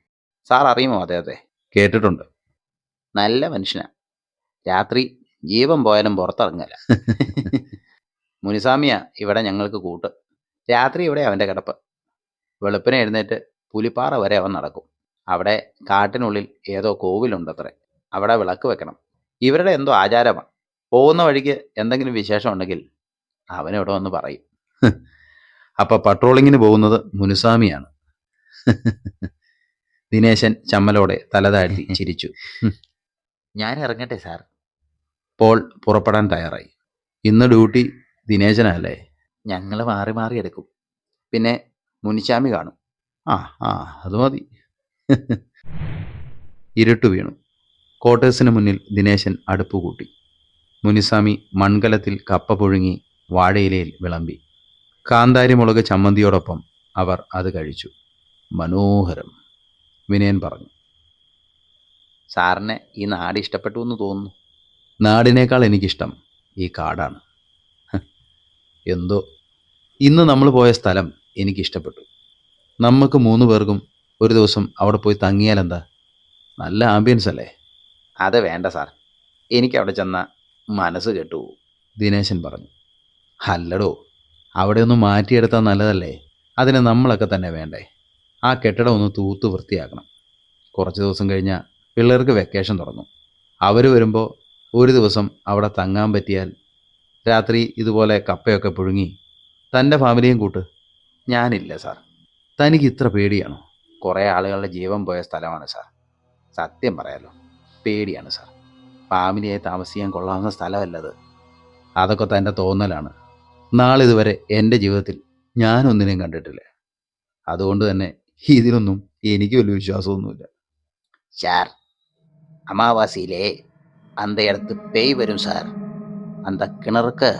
സാർ അറിയുമോ അദ്ദേഹത്തെ? കേട്ടിട്ടുണ്ട്. നല്ല മനുഷ്യനാ. രാത്രി ജീവൻ പോയാലും പുറത്തിറങ്ങല. മുനിസ്വാമിയാ ഇവിടെ ഞങ്ങൾക്ക് കൂട്ട്. രാത്രി ഇവിടെ അവൻ്റെ കിടപ്പ്. വെളുപ്പിനെ എഴുന്നേറ്റ് പുലിപ്പാറ വരെ അവൻ നടക്കും. അവിടെ കാട്ടിനുള്ളിൽ ഏതോ കോവിലുണ്ടത്രേ. അവിടെ വിളക്ക് വെക്കണം. ഇവരുടെ എന്തോ ആചാരമാണ്. പോകുന്ന വഴിക്ക് എന്തെങ്കിലും വിശേഷം ഉണ്ടെങ്കിൽ അവനിവിടെ വന്ന് പറയും. അപ്പൊ പട്രോളിങ്ങിന് പോകുന്നത് മുനുസ്വാമിയാണ്. ദിനേശൻ ചമ്മലോടെ തലതാഴ്ത്തി ചിരിച്ചു. ഞാൻ ഇറങ്ങട്ടെ സാർ. പോൾ പുറപ്പെടാൻ തയ്യാറായി. ഇന്ന് ഡ്യൂട്ടി ദിനേശനല്ലേ? ഞങ്ങൾ മാറി മാറി എടുക്കും. പിന്നെ മുനിസ്വാമി കാണും. ആ ആ അത് മതി. ഇരുട്ടു വീണു. ക്വാർട്ടേഴ്സിന് മുന്നിൽ ദിനേശൻ അടുപ്പ് കൂട്ടി. മുനിസ്വാമി മൺകലത്തിൽ കപ്പ പുഴുങ്ങി വാഴയിലയിൽ വിളമ്പി. കാന്താരി മുളക് ചമ്മന്തിയോടൊപ്പം അവർ അത് കഴിച്ചു. മനോഹരം, വിനയൻ പറഞ്ഞു. സാറിന് ഈ നാട് ഇഷ്ടപ്പെട്ടു എന്ന് തോന്നുന്നു. നാടിനേക്കാൾ എനിക്കിഷ്ടം ഈ കാടാണ്. എന്തോ ഇന്ന് നമ്മൾ പോയ സ്ഥലം എനിക്കിഷ്ടപ്പെട്ടു. നമുക്ക് 3 പേർക്കും ഒരു ദിവസം അവിടെ പോയി തങ്ങിയാൽ എന്താ? നല്ല ആംബിയൻസ് അല്ലേ? അത് വേണ്ട സാർ, എനിക്ക് അവിടെ ചെന്ന മനസ്സ് കെട്ടുപോകും. ദിനേശൻ പറഞ്ഞു. അല്ലടോ, അവിടെ ഒന്ന് മാറ്റിയെടുത്താൽ നല്ലതല്ലേ? അതിന് നമ്മളൊക്കെ തന്നെ വേണ്ടേ? ആ കെട്ടിടം ഒന്ന് തൂത്ത് വൃത്തിയാക്കണം. കുറച്ച് ദിവസം കഴിഞ്ഞാൽ പിള്ളേർക്ക് വെക്കേഷൻ തുടങ്ങും. അവർ വരുമ്പോൾ ഒരു ദിവസം അവിടെ തങ്ങാൻ പറ്റിയാൽ രാത്രി ഇതുപോലെ കപ്പയൊക്കെ പുഴുങ്ങി തൻ്റെ ഫാമിലിയും കൂട്ട്. ഞാനില്ല സാർ. തനിക്ക് ഇത്ര പേടിയാണോ? കുറേ ആളുകളുടെ ജീവൻ പോയ സ്ഥലമാണ് സാർ. സത്യം പറയാലോ, പേടിയാണ് സാർ. ഫാമിലിയായി താമസിക്കാൻ കൊള്ളാവുന്ന സ്ഥലമല്ലത്. അതൊക്കെ തൻ്റെ തോന്നലാണ്. നാളിതുവരെ എൻ്റെ ജീവിതത്തിൽ ഞാനൊന്നിനെയും കണ്ടിട്ടില്ല. അതുകൊണ്ട് തന്നെ ഇതിലൊന്നും എനിക്ക് വലിയ വിശ്വാസമൊന്നുമില്ല. സാർ, അമാവാസിയിലെ அந்த இடத்து பேய் வரும் சார். அந்த கிணறுக்கு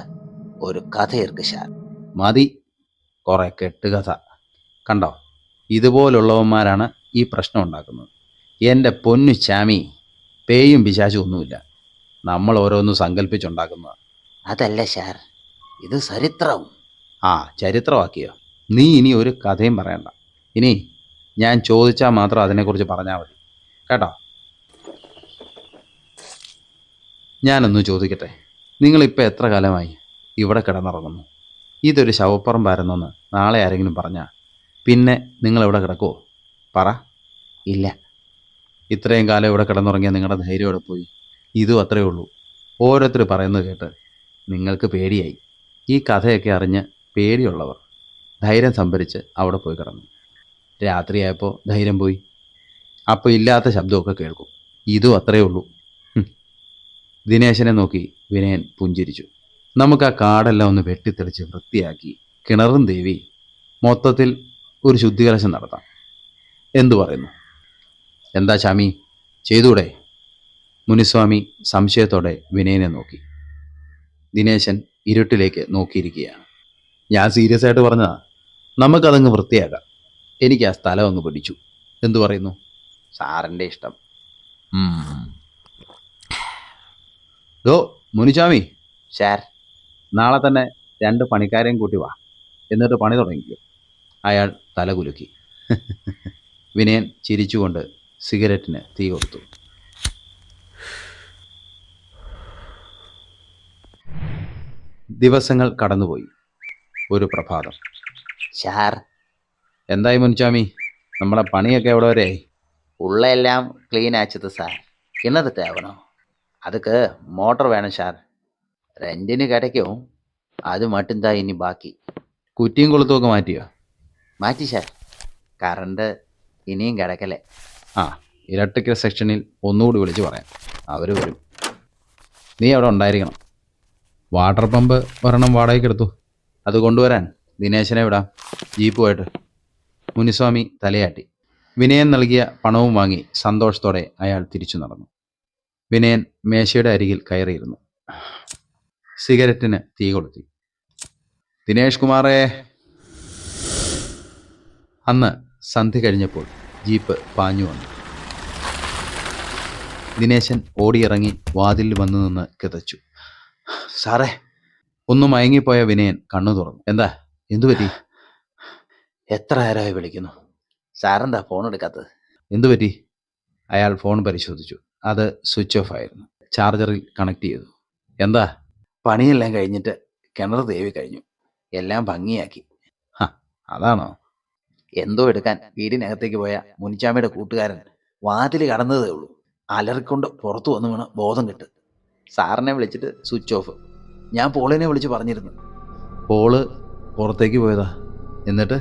ഒരു കഥ ഇருக்கு സാർ. മതി കുറേ കെട്ടുകഥ. കണ്ടോ, ഇതുപോലുള്ളവന്മാരാണ് ഈ പ്രശ്നം ഉണ്ടാക്കുന്നത്. എൻ്റെ പൊന്നു ചാമി, പേയും പിശാചും ഒന്നുമില്ല. നമ്മൾ ഓരോന്നും സങ്കല്പിച്ചുണ്ടാക്കുന്നത്. അതല്ല സാർ, ഇത് ചരിത്രം. ആ, ചരിത്രമാക്കിയോ? നീ ഇനി ഒരു കഥയും പറയണ്ട. ഇനി ഞാൻ ചോദിച്ചാൽ മാത്രം അതിനെക്കുറിച്ച് പറഞ്ഞാൽ മതി കേട്ടോ. ഞാനൊന്ന് ചോദിക്കട്ടെ, നിങ്ങളിപ്പോൾ എത്ര കാലമായി ഇവിടെ കിടന്നുറങ്ങുന്നു? ഇതൊരു ശവപ്പറമ്പായിരുന്നെന്ന് നാളെ ആരെങ്കിലും പറഞ്ഞാൽ പിന്നെ നിങ്ങളിവിടെ കിടക്കുമോ? പറ. ഇല്ല. ഇത്രയും കാലം ഇവിടെ കിടന്നുറങ്ങിയ നിങ്ങളുടെ ധൈര്യം ഇവിടെ പോയി. ഇതും അത്രയേ ഉള്ളൂ. ഓരോരുത്തർ പറയുന്നത് കേട്ട് നിങ്ങൾക്ക് പേടിയായി. ഈ കഥയൊക്കെ അറിഞ്ഞ് പേടിയുള്ളവർ ധൈര്യം സംഭരിച്ച് അവിടെ പോയി കിടന്നു. രാത്രിയായപ്പോൾ ധൈര്യം പോയി. അപ്പോൾ ഇല്ലാത്ത ശബ്ദമൊക്കെ കേൾക്കും. ഇതും അത്രയേ ഉള്ളൂ. ദിനേശനെ നോക്കി വിനയൻ പുഞ്ചിരിച്ചു. നമുക്ക് ആ കാടെല്ലാം ഒന്ന് വെട്ടിത്തെളിച്ച് വൃത്തിയാക്കി കിണറും ദേവി മൊത്തത്തിൽ ഒരു ശുദ്ധികലശം നടത്താം. എന്തു പറയുന്നു? എന്താ ചാമി, ചെയ്തൂടെ? മുനിസ്വാമി സംശയത്തോടെ വിനയനെ നോക്കി. ദിനേശൻ ഇരുട്ടിലേക്ക് നോക്കിയിരിക്കുകയാണ്. ഞാൻ സീരിയസ് ആയിട്ട് പറഞ്ഞതാ. നമുക്കതങ്ങ് വൃത്തിയാക്കാം. എനിക്ക് ആ സ്ഥലം അങ്ങ് പിടിച്ചു. എന്തു പറയുന്നു? സാറിൻ്റെ ഇഷ്ടം. ദോ മുനിസ്വാമി, സാർ, നാളെ തന്നെ 2 പണിക്കാരെയും കൂട്ടി വാ. എന്നിട്ട് പണി തുടങ്ങിക്കോ. അയാൾ തലകുലുക്കി. വിനയൻ ചിരിച്ചുകൊണ്ട് സിഗരറ്റിന് തീ കൊടുത്തു. ദിവസങ്ങൾ കടന്നുപോയി. ഒരു പ്രഭാതം. സാർ, എന്തായി മുനിസ്വാമി, നമ്മളെ പണിയൊക്കെ എവിടെ വരെയായി? ഉള്ള എല്ലാം ക്ലീൻ ആച്ചത് സാർ. കിണറ് തേവണോ? அதுக்கு மோட்டர் வேணும் சார். ரெண்டிന് கிடைக்கும். അത് மட்டும்தான் ഇനി ബാക്കി. കുറ്റിയും കൊളുത്തുമൊക്കെ മാറ്റിയോ? മാറ്റി സാർ. കറണ്ട് ഇനിയും കിടക്കലേ. ആ, ഇലക്ട്രിക്കൽ സെക്ഷനിൽ ഒന്നുകൂടി വിളിച്ച് പറയാം. അവർ വരും. നീ അവിടെ ഉണ്ടായിരിക്കണം. വാട്ടർ പമ്പ് ഒരെണ്ണം വാടകയ്ക്ക് എടുത്തു. അത് കൊണ്ടുവരാൻ ദിനേശനെ വിടാം, ജീപ്പുമായിട്ട്. മുനിസ്വാമി തലയാട്ടി. വിനയൻ നൽകിയ പണവും വാങ്ങി സന്തോഷത്തോടെ അയാൾ തിരിച്ചു നടന്നു. വിനയൻ മേശയുടെ അരികിൽ കയറിയിരുന്നു. സിഗരറ്റിന് തീ കൊളുത്തി. ദിനേഷ് കുമാറേ. അന്ന് സന്ധ്യ കഴിഞ്ഞപ്പോൾ ജീപ്പ് പാഞ്ഞു വന്നു. ദിനേശൻ ഓടിയിറങ്ങി വാതിലിൽ വന്നു നിന്ന് കിതച്ചു. സാറേ. ഒന്ന് മയങ്ങിപ്പോയ വിനയൻ കണ്ണു തുറന്നു. എന്താ, എന്തുപറ്റി? എത്ര നേരമായി വിളിക്കുന്നു, സാറെന്താ ഫോൺ എടുക്കാത്തത്? എന്തുപറ്റി? അയാൾ ഫോൺ പരിശോധിച്ചു. അത് സ്വിച്ച് ഓഫ് ആയിരുന്നു. ചാർജറിൽ കണക്ട് ചെയ്തു. എന്താ? പണിയെല്ലാം കഴിഞ്ഞിട്ട് കിണർ തേവി കഴിഞ്ഞു. എല്ലാം ഭംഗിയാക്കി. അതാണോ? എന്തോ എടുക്കാൻ വീടിനകത്തേക്ക് പോയ മുനിച്ചാമ്മയുടെ കൂട്ടുകാരൻ വാതിൽ കടന്നതേ ഉള്ളൂ. അലറിക്കൊണ്ട് പുറത്തു വന്നു വീണ് ബോധം കെട്ട്. സാറിനെ വിളിച്ചിട്ട് സ്വിച്ച് ഓഫ്. ഞാൻ പോളിനെ വിളിച്ച് പറഞ്ഞിരുന്നു. പോള് പുറത്തേക്ക് പോയതാ. എന്നിട്ട്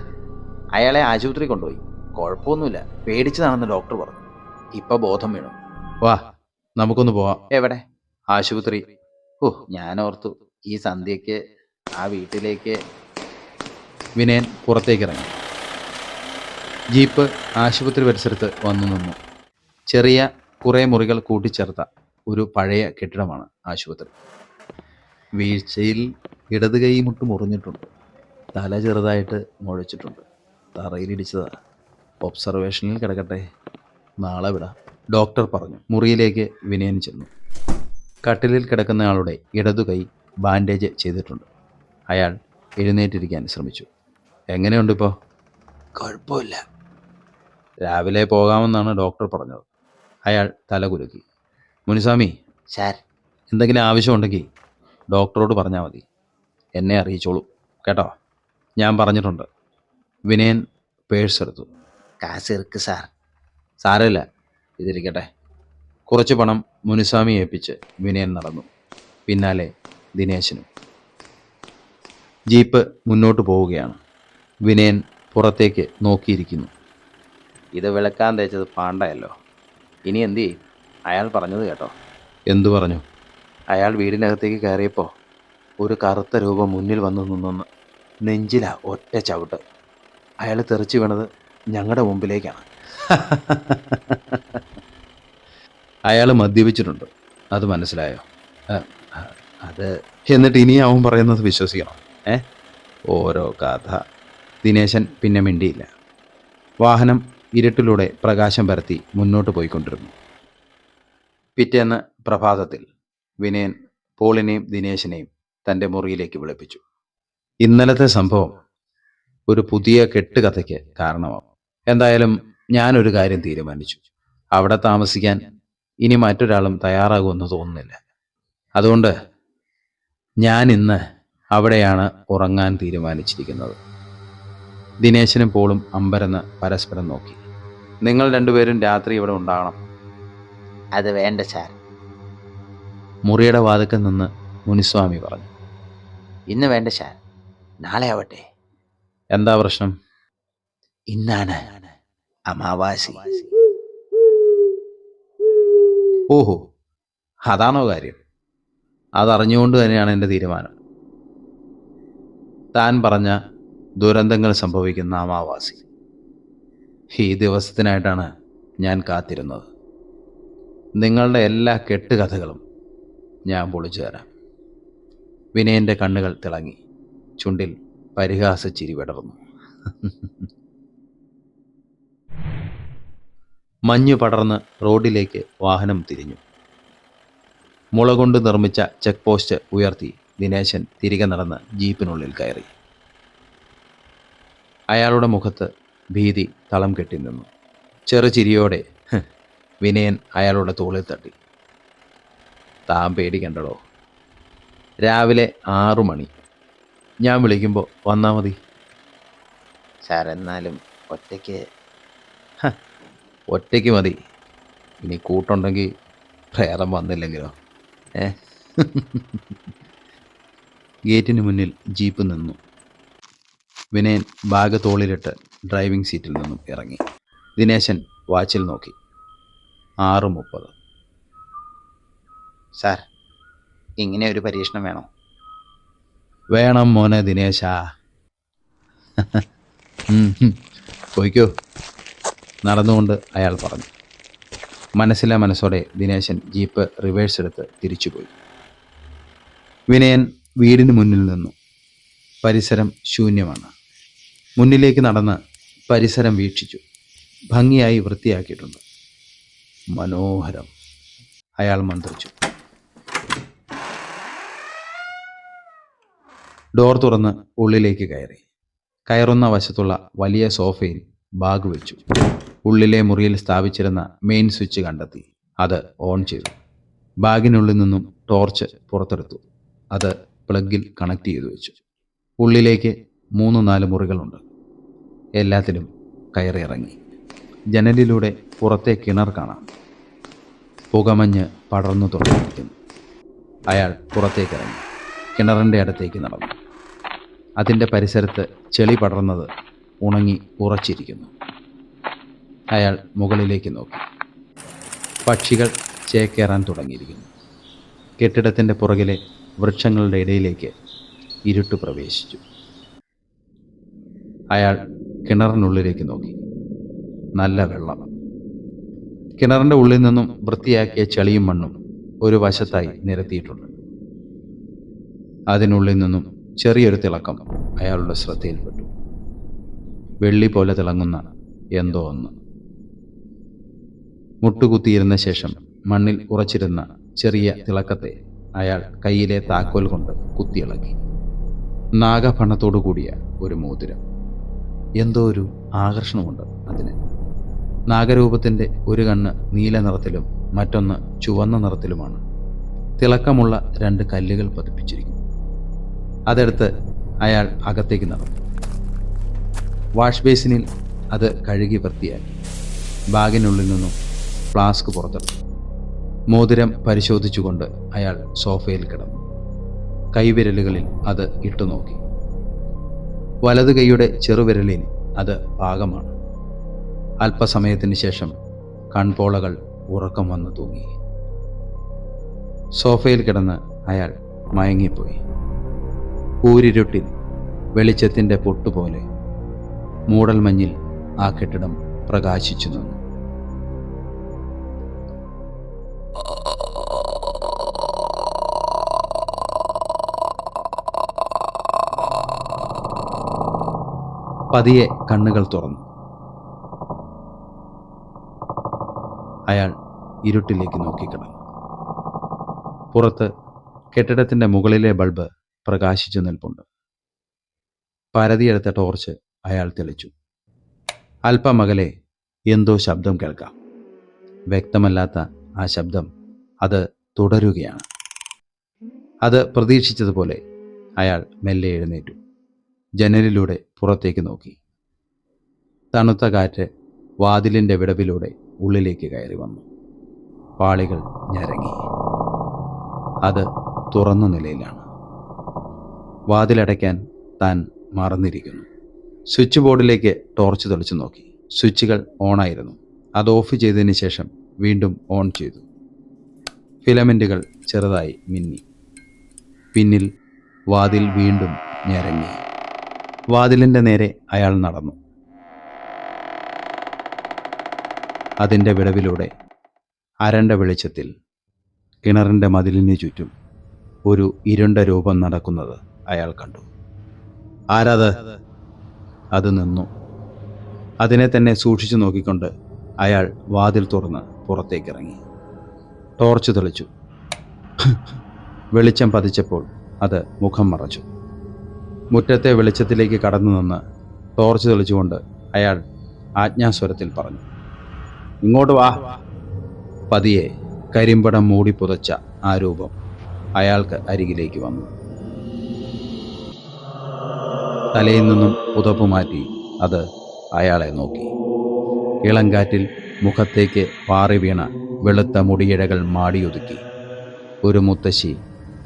അയാളെ ആശുപത്രി കൊണ്ടുപോയി. കുഴപ്പമൊന്നുമില്ല, പേടിച്ചതാണെന്ന് ഡോക്ടർ പറഞ്ഞു. ഇപ്പൊ ബോധം വീണു. വാ, നമുക്കൊന്ന് പോവാം. എവിടെ? ആശുപത്രി. ഞാനോർത്തു ഈ സന്ധ്യയ്ക്ക് ആ വീട്ടിലേക്ക്. വിനയൻ പുറത്തേക്ക് ഇറങ്ങി. ജീപ്പ് ആശുപത്രി പരിസരത്ത് വന്നു നിന്നു. ചെറിയ കുറേ മുറികൾ കൂട്ടിച്ചേർത്ത ഒരു പഴയ കെട്ടിടമാണ് ആശുപത്രി. വീഴ്ചയിൽ ഇടത് കൈ മുട്ട് മുറിഞ്ഞിട്ടുണ്ട്. തല ചെറുതായിട്ട് മുഴച്ചിട്ടുണ്ട്. തറയിലിടിച്ചതാ. ഒബ്സർവേഷനിൽ കിടക്കട്ടെ, നാളെ വിടാം, ഡോക്ടർ പറഞ്ഞു. മുറിയിലേക്ക് വിനയൻ ചെന്നു. കട്ടിലിൽ കിടക്കുന്നയാളുടെ ഇടതു കൈ ബാൻഡേജ് ചെയ്തിട്ടുണ്ട്. അയാൾ എഴുന്നേറ്റിരിക്കാൻ ശ്രമിച്ചു. എങ്ങനെയുണ്ടിപ്പോൾ? കുഴപ്പമില്ല. രാവിലെ പോകാമെന്നാണ് ഡോക്ടർ പറഞ്ഞത്. അയാൾ തലകുലുക്കി. മുനിസ്വാമി, സാർ. എന്തെങ്കിലും ആവശ്യമുണ്ടെങ്കിൽ ഡോക്ടറോട് പറഞ്ഞാൽ മതി. എന്നെ അറിയിച്ചോളൂ കേട്ടോ. ഞാൻ പറഞ്ഞിട്ടുണ്ട്. വിനയൻ പേഴ്സ് എടുത്തു. കാശ് ഇருக்கு സാർ. സാരമില്ല, ഇതിരിക്കട്ടെ. കുറച്ച് പണം മുനിസ്വാമി ഏൽപ്പിച്ച് വിനയൻ നടന്നു. പിന്നാലെ ദിനേശനും. ജീപ്പ് മുന്നോട്ട് പോവുകയാണ്. വിനയൻ പുറത്തേക്ക് നോക്കിയിരിക്കുന്നു. ഇത് വിളക്കാൻ തേച്ചത് പാണ്ടയല്ലോ. ഇനി എന്തു ചെയ്യും? അയാൾ പറഞ്ഞത് കേട്ടോ. എന്തു പറഞ്ഞു? അയാൾ വീടിനകത്തേക്ക് കയറിയപ്പോൾ ഒരു കറുത്ത രൂപം മുന്നിൽ വന്നു നിന്നെന്ന്. നെഞ്ചിലാ ഒറ്റ ചവിട്ട്. അയാൾ തെറിച്ചു വീണത് ഞങ്ങളുടെ മുമ്പിലേക്കാണ്. അയാൾ മദ്യപിച്ചിട്ടുണ്ട്, അത് മനസ്സിലായോ? അത് എന്നിട്ട് ഇനി അവൻ പറയുന്നത് വിശ്വസിക്കണം. ഓരോ കഥ. ദിനേശൻ പിന്നെ മിണ്ടിയില്ല. വാഹനം ഇരുട്ടിലൂടെ പ്രകാശം പരത്തി മുന്നോട്ട് പോയിക്കൊണ്ടിരുന്നു. പിറ്റേന്ന് പ്രഭാതത്തിൽ വിനയൻ പോളിനെയും ദിനേശനെയും തൻ്റെ മുറിയിലേക്ക് വിളിപ്പിച്ചു. ഇന്നലത്തെ സംഭവം ഒരു പുതിയ കെട്ടുകഥയ്ക്ക് കാരണമാവും. എന്തായാലും ഞാനൊരു കാര്യം തീരുമാനിച്ചു. അവിടെ താമസിക്കാൻ ഇനി മറ്റൊരാളും തയ്യാറാകുമെന്ന് തോന്നുന്നില്ല. അതുകൊണ്ട് ഞാൻ ഇന്ന് അവിടെയാണ് ഉറങ്ങാൻ തീരുമാനിച്ചിരിക്കുന്നത്. ദിനേശനും പോളും അമ്പരന്ന് പരസ്പരം നോക്കി. നിങ്ങൾ രണ്ടുപേരും രാത്രി ഇവിടെ ഉണ്ടാകണം. അത് വേണ്ട സാർ. മുറിയുടെ വാതിക്കൽ നിന്ന് മുനിസ്വാമി പറഞ്ഞു. ഇന്ന് വേണ്ട സാർ, നാളെ ആവട്ടെ. എന്താ പ്രശ്നം? ഇന്നാണ് അമാവാസി. ഓഹോ, അതാണോ കാര്യം? അതറിഞ്ഞുകൊണ്ട് തന്നെയാണ് എൻ്റെ തീരുമാനം. താൻ പറഞ്ഞ ദുരന്തങ്ങൾ സംഭവിക്കുന്ന അമാവാസി. ഈ ദിവസത്തിനായിട്ടാണ് ഞാൻ കാത്തിരുന്നത്. നിങ്ങളുടെ എല്ലാ കെട്ടുകഥകളും ഞാൻ പൊളിച്ചു തരാം. വിനയൻ്റെ കണ്ണുകൾ തിളങ്ങി. ചുണ്ടിൽ പരിഹാസച്ചിരി വിടർന്നു. മഞ്ഞു പടർന്ന് റോഡിലേക്ക് വാഹനം തിരിഞ്ഞു. മുള കൊണ്ട് നിർമ്മിച്ച ചെക്ക് പോസ്റ്റ് ഉയർത്തി ദിനേശൻ തിരികെ നടന്ന് ജീപ്പിനുള്ളിൽ കയറി. അയാളുടെ മുഖത്ത് ഭീതി തളം കെട്ടി നിന്നു. ചെറുചിരിയോടെ വിനയൻ അയാളുടെ തോളിൽ തട്ടി. താൻ പേടിക്കണ്ടടോ. രാവിലെ 6 മണി. ഞാൻ വിളിക്കുമ്പോൾ വന്നാൽ മതി. സാർ, എന്നാലും ഒറ്റയ്ക്ക്. ഒറ്റയ്ക്ക് മതി. ഇനി കൂട്ടുണ്ടെങ്കിൽ പ്രേതം വന്നില്ലെങ്കിലോ? ഗേറ്റിന് മുന്നിൽ ജീപ്പ് നിന്നു. വിനയൻ ബാഗ് തോളിലിട്ട് ഡ്രൈവിംഗ് സീറ്റിൽ നിന്നും ഇറങ്ങി. ദിനേശൻ വാച്ചിൽ നോക്കി. 6:30. സാർ, ഇങ്ങനെ ഒരു പരീക്ഷണം വേണോ? വേണം മോനെ ദിനേശ. പോയിക്കോ, നടന്നുകൊണ്ട് അയാൾ പറഞ്ഞു. മനസ്സിലെ മനസ്സോടെ ദിനേശൻ ജീപ്പ് റിവേഴ്സ് എടുത്ത് തിരിച്ചുപോയി. വിനയൻ വീടിന് മുന്നിൽ നിന്നു. പരിസരം ശൂന്യമാണ്. മുന്നിലേക്ക് നടന്ന് പരിസരം വീക്ഷിച്ചു. ഭംഗിയായി വൃത്തിയാക്കിയിട്ടുണ്ട്. മനോഹരം, അയാൾ മന്ത്രിച്ചു. ഡോർ തുറന്ന് ഉള്ളിലേക്ക് കയറി. കയറുന്ന വശത്തുള്ള വലിയ സോഫയിൽ ബാഗ് വെച്ചു. ഉള്ളിലെ മുറിയിൽ സ്ഥാപിച്ചിരുന്ന മെയിൻ സ്വിച്ച് കണ്ടെത്തി. അത് ഓൺ ചെയ്തു. ബാഗിനുള്ളിൽ നിന്നും ടോർച്ച് പുറത്തെടുത്തു. അത് പ്ലഗിൽ കണക്ട് ചെയ്തു വെച്ചു. ഉള്ളിലേക്ക് 3-4 മുറികളുണ്ട്. എല്ലാത്തിലും കയറിയിറങ്ങി. ജനലിലൂടെ പുറത്തെ കിണർ കാണാം. പുകമഞ്ഞ് പടർന്നു തുടങ്ങിയിരിക്കുന്നു. അയാൾ പുറത്തേക്കിറങ്ങി കിണറിൻ്റെ അടുത്തേക്ക് നടന്നു. അതിൻ്റെ പരിസരത്ത് ചെളി പടർന്നത് ഉണങ്ങി ഉറച്ചിരിക്കുന്നു. അയാൾ മുകളിലേക്ക് നോക്കി. പക്ഷികൾ ചേക്കേറാൻ തുടങ്ങിയിരിക്കുന്നു. കെട്ടിടത്തിൻ്റെ പുറകിലെ വൃക്ഷങ്ങളുടെ ഇടയിലേക്ക് ഇരുട്ട് പ്രവേശിച്ചു. അയാൾ കിണറിനുള്ളിലേക്ക് നോക്കി. നല്ല വെള്ളം. കിണറിൻ്റെ ഉള്ളിൽ നിന്നും വൃത്തിയാക്കിയ ചെളിയും മണ്ണും ഒരു വശത്തായി നിരത്തിയിട്ടുണ്ട്. അതിനുള്ളിൽ നിന്നും ചെറിയൊരു തിളക്കം അയാളുടെ ശ്രദ്ധയിൽപ്പെട്ടു. വെള്ളി പോലെ തിളങ്ങുന്ന എന്തോ ഒന്ന്. മുട്ടുകുത്തിയിരുന്ന ശേഷം മണ്ണിൽ ഉറച്ചിരുന്ന ചെറിയ തിളക്കത്തെ അയാൾ കയ്യിലെ താക്കോൽ കൊണ്ട് കുത്തിയിളക്കി. നാഗഫണത്തോടു കൂടിയ ഒരു മോതിരം. എന്തോ ഒരു ആകർഷണമുണ്ട് അതിന്. നാഗരൂപത്തിൻ്റെ ഒരു കണ്ണ് നീല നിറത്തിലും മറ്റൊന്ന് ചുവന്ന നിറത്തിലുമാണ്. തിളക്കമുള്ള 2 കല്ലുകൾ പതിപ്പിച്ചിരിക്കുന്നു. അതെടുത്ത് അയാൾ അകത്തേക്ക് നടന്നു. വാഷ് ബേസിനിൽ അത് കഴുകി വൃത്തിയാക്കി. ബാഗിനുള്ളിൽ നിന്നും ഫ്ലാസ്ക് പുറത്തെടുത്തു. മോതിരം പരിശോധിച്ചുകൊണ്ട് അയാൾ സോഫയിൽ കിടന്നു. കൈവിരലുകളിൽ അത് ഇട്ടുനോക്കി. വലതു കൈയുടെ ചെറുവിരലിന് അത് പാകമാണ്. അല്പസമയത്തിന് ശേഷം കൺപോളകൾ ഉറക്കം വന്നു തൂങ്ങി. സോഫയിൽ കിടന്ന് അയാൾ മയങ്ങിപ്പോയി. കൂരിരുട്ടിൽ വെളിച്ചത്തിൻ്റെ പൊട്ടുപോലെ മൂടൽമഞ്ഞിൽ ആ കെട്ടിടം പ്രകാശിച്ചു നിന്നു. പതിയെ കണ്ണുകൾ തുറന്നു. അയാൾ ഇരുട്ടിലേക്ക് നോക്കിക്കിടന്നു. പുറത്ത് കെട്ടിടത്തിൻ്റെ മുകളിലെ ബൾബ് പ്രകാശിച്ചു നിൽപ്പുണ്ട്. പരതിയെടുത്ത ടോർച്ച് അയാൾ തെളിച്ചു. അല്പമകലെ എന്തോ ശബ്ദം കേൾക്കാം. വ്യക്തമല്ലാത്ത ആ ശബ്ദം അത് തുടരുകയാണ്. അത് പ്രതീക്ഷിച്ചതുപോലെ അയാൾ മെല്ലെ എഴുന്നേറ്റു. ജനലിലൂടെ പുറത്തേക്ക് നോക്കി. തണുത്ത കാറ്റ് വാതിലിൻ്റെ വിടവിലൂടെ ഉള്ളിലേക്ക് കയറി വന്നു. പാളികൾ ഞരങ്ങി. അത് തുറന്ന നിലയിലാണ്. വാതിലടയ്ക്കാൻ താൻ മറന്നിരിക്കുന്നു. സ്വിച്ച് ബോർഡിലേക്ക് ടോർച്ച് തെളിച്ചു നോക്കി. സ്വിച്ചുകൾ ഓണായിരുന്നു. അത് ഓഫ് ചെയ്തതിന് ശേഷം വീണ്ടും ഓൺ ചെയ്തു. ഫിലമെൻറ്റുകൾ ചെറുതായി മിന്നി. പിന്നിൽ വാതിൽ വീണ്ടും ഞരങ്ങി. വാതിലിൻ്റെ നേരെ അയാൾ നടന്നു. അതിൻ്റെ വിടവിലൂടെ അരണ്ട വെളിച്ചത്തിൽ കിണറിൻ്റെ മതിലിന് ചുറ്റും ഒരു ഇരുണ്ട രൂപം നടക്കുന്നത് അയാൾ കണ്ടു. ആരാത്? അത് നിന്നു. അതിനെ തന്നെ സൂക്ഷിച്ചു നോക്കിക്കൊണ്ട് അയാൾ വാതിൽ തുറന്ന് പുറത്തേക്കിറങ്ങി. ടോർച്ച് തെളിച്ചു. വെളിച്ചം പതിച്ചപ്പോൾ അത് മുഖം മറച്ചു. മുറ്റത്തെ വെളിച്ചത്തിലേക്ക് കടന്നു നിന്ന് ടോർച്ച് തെളിച്ചുകൊണ്ട് അയാൾ ആജ്ഞാസ്വരത്തിൽ പറഞ്ഞു, ഇങ്ങോട്ട് വാ. പതിയെ കരിമ്പടം മൂടി പുതച്ച ആ രൂപം അയാൾക്ക് അരികിലേക്ക് വന്നു. തലയിൽ നിന്നും പുതപ്പ് മാറ്റി അത് അയാളെ നോക്കി. ഇളങ്കാറ്റിൽ മുഖത്തേക്ക് പാറി വീണ വെളുത്ത മുടിയിഴകൾ മാടിയൊതുക്കി. ഒരു മുത്തശ്ശി